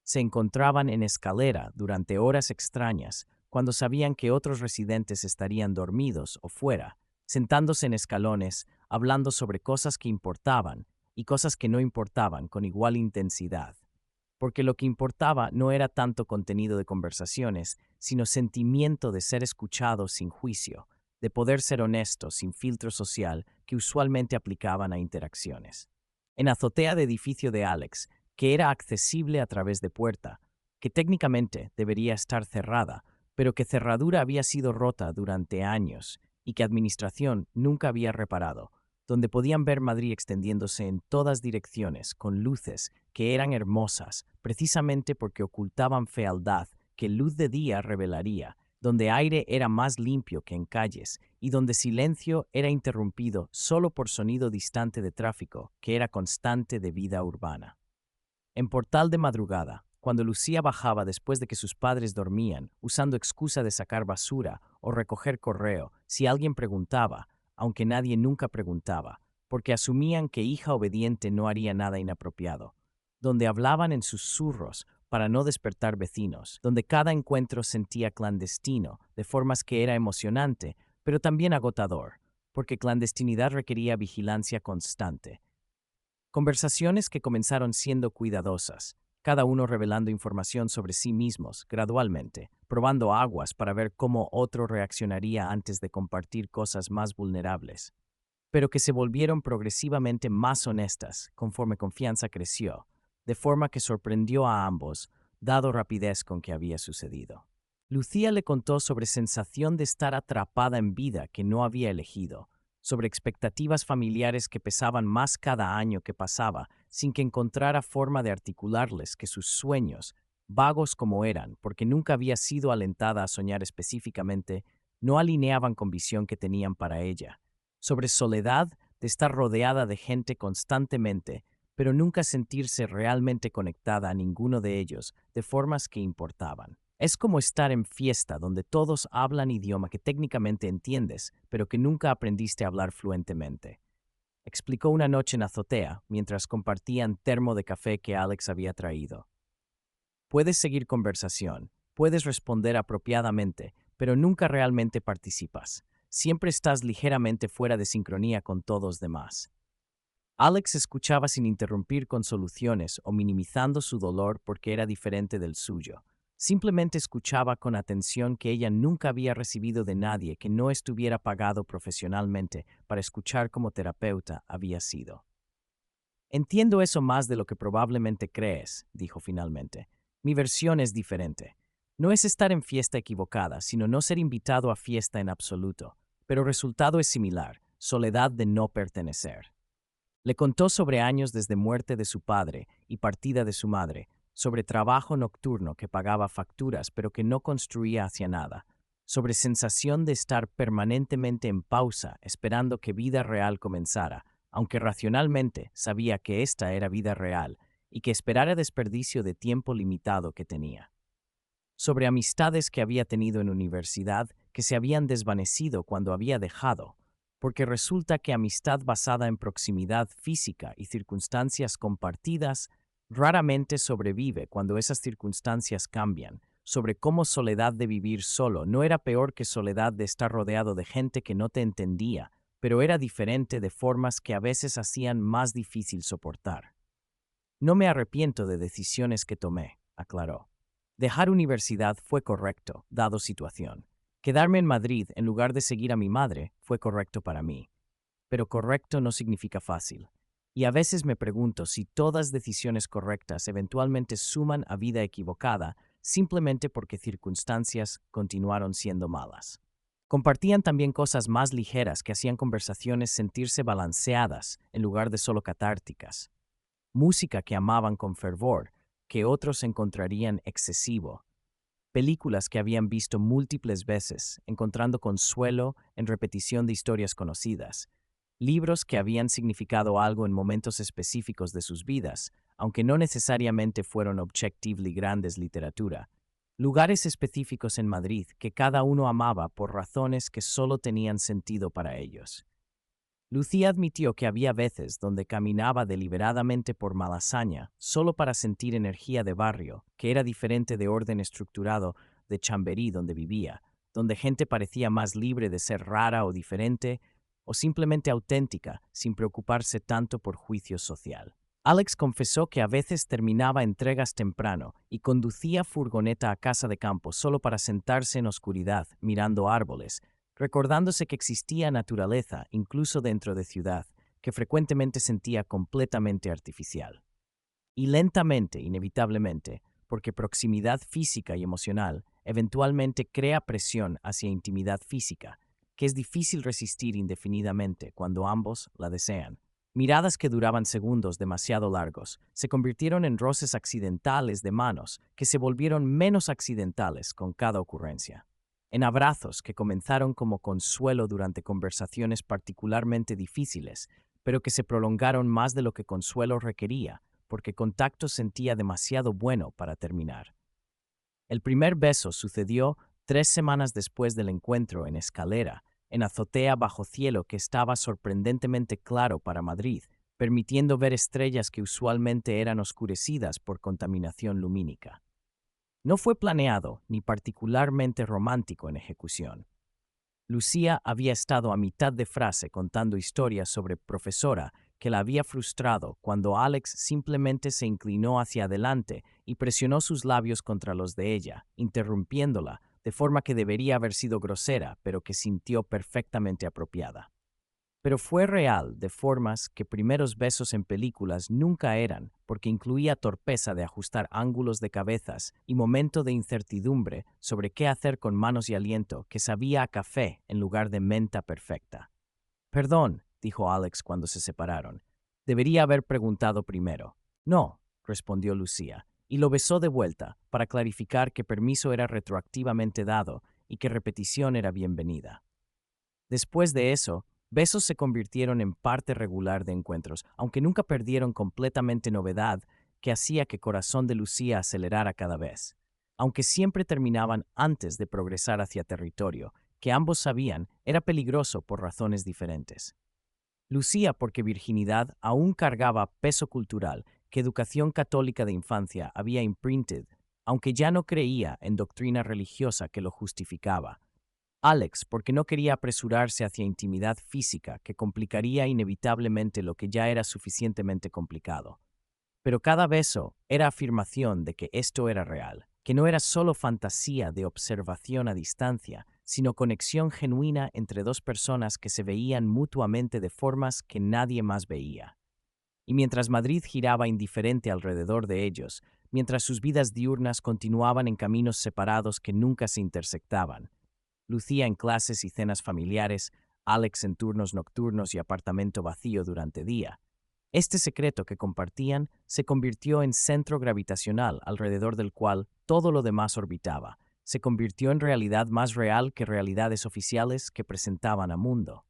Se encontraban en escalera durante horas extrañas, cuando sabían que otros residentes estarían dormidos o fuera, sentándose en escalones, hablando sobre cosas que importaban y cosas que no importaban con igual intensidad. Porque lo que importaba no era tanto contenido de conversaciones, sino sentimiento de ser escuchado sin juicio, de poder ser honesto sin filtro social que usualmente aplicaban a interacciones. En azotea de edificio de Alex, que era accesible a través de puerta, que técnicamente debería estar cerrada, pero que cerradura había sido rota durante años y que administración nunca había reparado, donde podían ver Madrid extendiéndose en todas direcciones, con luces que eran hermosas, precisamente porque ocultaban fealdad que luz de día revelaría, donde aire era más limpio que en calles y donde silencio era interrumpido solo por sonido distante de tráfico, que era constante de vida urbana. En Portal de Madrugada, cuando Lucía bajaba después de que sus padres dormían, usando excusa de sacar basura o recoger correo, si alguien preguntaba, aunque nadie nunca preguntaba, porque asumían que hija obediente no haría nada inapropiado, donde hablaban en susurros para no despertar vecinos, donde cada encuentro sentía clandestino, de formas que era emocionante, pero también agotador, porque clandestinidad requería vigilancia constante. Conversaciones que comenzaron siendo cuidadosas, cada uno revelando información sobre sí mismos, gradualmente, probando aguas para ver cómo otro reaccionaría antes de compartir cosas más vulnerables, pero que se volvieron progresivamente más honestas conforme confianza creció, de forma que sorprendió a ambos, dado rapidez con que había sucedido. Lucía le contó sobre sensación de estar atrapada en vida que no había elegido, sobre expectativas familiares que pesaban más cada año que pasaba, sin que encontrara forma de articularles que sus sueños, vagos como eran, porque nunca había sido alentada a soñar específicamente, no alineaban con visión que tenían para ella, sobre soledad de estar rodeada de gente constantemente, pero nunca sentirse realmente conectada a ninguno de ellos de formas que importaban. Es como estar en fiesta donde todos hablan idioma que técnicamente entiendes, pero que nunca aprendiste a hablar fluentemente. Explicó una noche en azotea, mientras compartían termo de café que Alex había traído. Puedes seguir conversación, puedes responder apropiadamente, pero nunca realmente participas. Siempre estás ligeramente fuera de sincronía con todos demás. Alex escuchaba sin interrumpir con soluciones o minimizando su dolor porque era diferente del suyo. Simplemente escuchaba con atención que ella nunca había recibido de nadie que no estuviera pagado profesionalmente para escuchar como terapeuta había sido. Entiendo eso más de lo que probablemente crees, dijo finalmente. Mi versión es diferente. No es estar en fiesta equivocada, sino no ser invitado a fiesta en absoluto. Pero el resultado es similar, soledad de no pertenecer. Le contó sobre años desde muerte de su padre y partida de su madre, sobre trabajo nocturno que pagaba facturas pero que no construía hacia nada, sobre sensación de estar permanentemente en pausa esperando que vida real comenzara, aunque racionalmente sabía que esta era vida real y que esperara desperdicio de tiempo limitado que tenía. Sobre amistades que había tenido en universidad que se habían desvanecido cuando había dejado, porque resulta que amistad basada en proximidad física y circunstancias compartidas raramente sobrevive cuando esas circunstancias cambian, sobre cómo soledad de vivir solo no era peor que soledad de estar rodeado de gente que no te entendía, pero era diferente de formas que a veces hacían más difícil soportar. No me arrepiento de decisiones que tomé, aclaró. Dejar universidad fue correcto, dado situación. Quedarme en Madrid en lugar de seguir a mi madre fue correcto para mí. Pero correcto no significa fácil. Y a veces me pregunto si todas decisiones correctas eventualmente suman a vida equivocada simplemente porque circunstancias continuaron siendo malas. Compartían también cosas más ligeras que hacían conversaciones sentirse balanceadas en lugar de solo catárticas. Música que amaban con fervor, que otros encontrarían excesivo, películas que habían visto múltiples veces, encontrando consuelo en repetición de historias conocidas, libros que habían significado algo en momentos específicos de sus vidas, aunque no necesariamente fueron objectively grandes literatura, lugares específicos en Madrid que cada uno amaba por razones que solo tenían sentido para ellos. Lucía admitió que había veces donde caminaba deliberadamente por Malasaña solo para sentir energía de barrio, que era diferente de orden estructurado de Chamberí donde vivía, donde gente parecía más libre de ser rara o diferente, o simplemente auténtica, sin preocuparse tanto por juicio social. Alex confesó que a veces terminaba entregas temprano y conducía furgoneta a casa de campo solo para sentarse en oscuridad, mirando árboles, recordándose que existía naturaleza incluso dentro de ciudad, que frecuentemente sentía completamente artificial. Y lentamente, inevitablemente, porque proximidad física y emocional eventualmente crea presión hacia intimidad física, que es difícil resistir indefinidamente cuando ambos la desean. Miradas que duraban segundos demasiado largos se convirtieron en roces accidentales de manos que se volvieron menos accidentales con cada ocurrencia. En abrazos que comenzaron como consuelo durante conversaciones particularmente difíciles, pero que se prolongaron más de lo que consuelo requería, porque contacto sentía demasiado bueno para terminar. El primer beso sucedió 3 semanas después del encuentro en escalera, en azotea bajo cielo que estaba sorprendentemente claro para Madrid, permitiendo ver estrellas que usualmente eran oscurecidas por contaminación lumínica. No fue planeado ni particularmente romántico en ejecución. Lucía había estado a mitad de frase contando historias sobre profesora que la había frustrado cuando Alex simplemente se inclinó hacia adelante y presionó sus labios contra los de ella, interrumpiéndola de forma que debería haber sido grosera, pero que sintió perfectamente apropiada. Pero fue real de formas que primeros besos en películas nunca eran, porque incluía torpeza de ajustar ángulos de cabezas y momento de incertidumbre sobre qué hacer con manos y aliento que sabía a café en lugar de menta perfecta. Perdón, dijo Alex cuando se separaron. Debería haber preguntado primero. No, respondió Lucía, y lo besó de vuelta para clarificar que permiso era retroactivamente dado y que repetición era bienvenida. Después de eso, besos se convirtieron en parte regular de encuentros, aunque nunca perdieron completamente novedad que hacía que corazón de Lucía acelerara cada vez, aunque siempre terminaban antes de progresar hacia territorio, que ambos sabían era peligroso por razones diferentes. Lucía porque virginidad aún cargaba peso cultural que educación católica de infancia había imprinted, aunque ya no creía en doctrina religiosa que lo justificaba. Alex, porque no quería apresurarse hacia intimidad física que complicaría inevitablemente lo que ya era suficientemente complicado. Pero cada beso era afirmación de que esto era real, que no era solo fantasía de observación a distancia, sino conexión genuina entre dos personas que se veían mutuamente de formas que nadie más veía. Y mientras Madrid giraba indiferente alrededor de ellos, mientras sus vidas diurnas continuaban en caminos separados que nunca se intersectaban, Lucía en clases y cenas familiares, Alex en turnos nocturnos y apartamento vacío durante día. Este secreto que compartían se convirtió en centro gravitacional alrededor del cual todo lo demás orbitaba. Se convirtió en realidad más real que realidades oficiales que presentaban a mundo.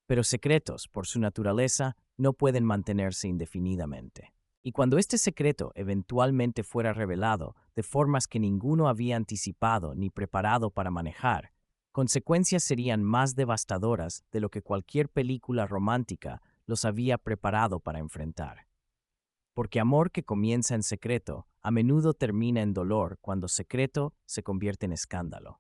Pero secretos, por su naturaleza, no pueden mantenerse indefinidamente. Y cuando este secreto eventualmente fuera revelado de formas que ninguno había anticipado ni preparado para manejar, consecuencias serían más devastadoras de lo que cualquier película romántica los había preparado para enfrentar. Porque amor que comienza en secreto a menudo termina en dolor cuando secreto se convierte en escándalo.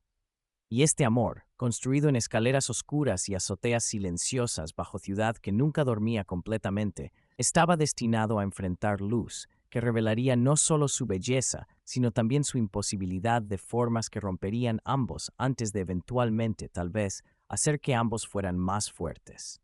Y este amor, construido en escaleras oscuras y azoteas silenciosas bajo ciudad que nunca dormía completamente, estaba destinado a enfrentar luz, que revelaría no solo su belleza, sino también su imposibilidad de formas que romperían ambos antes de eventualmente, tal vez, hacer que ambos fueran más fuertes.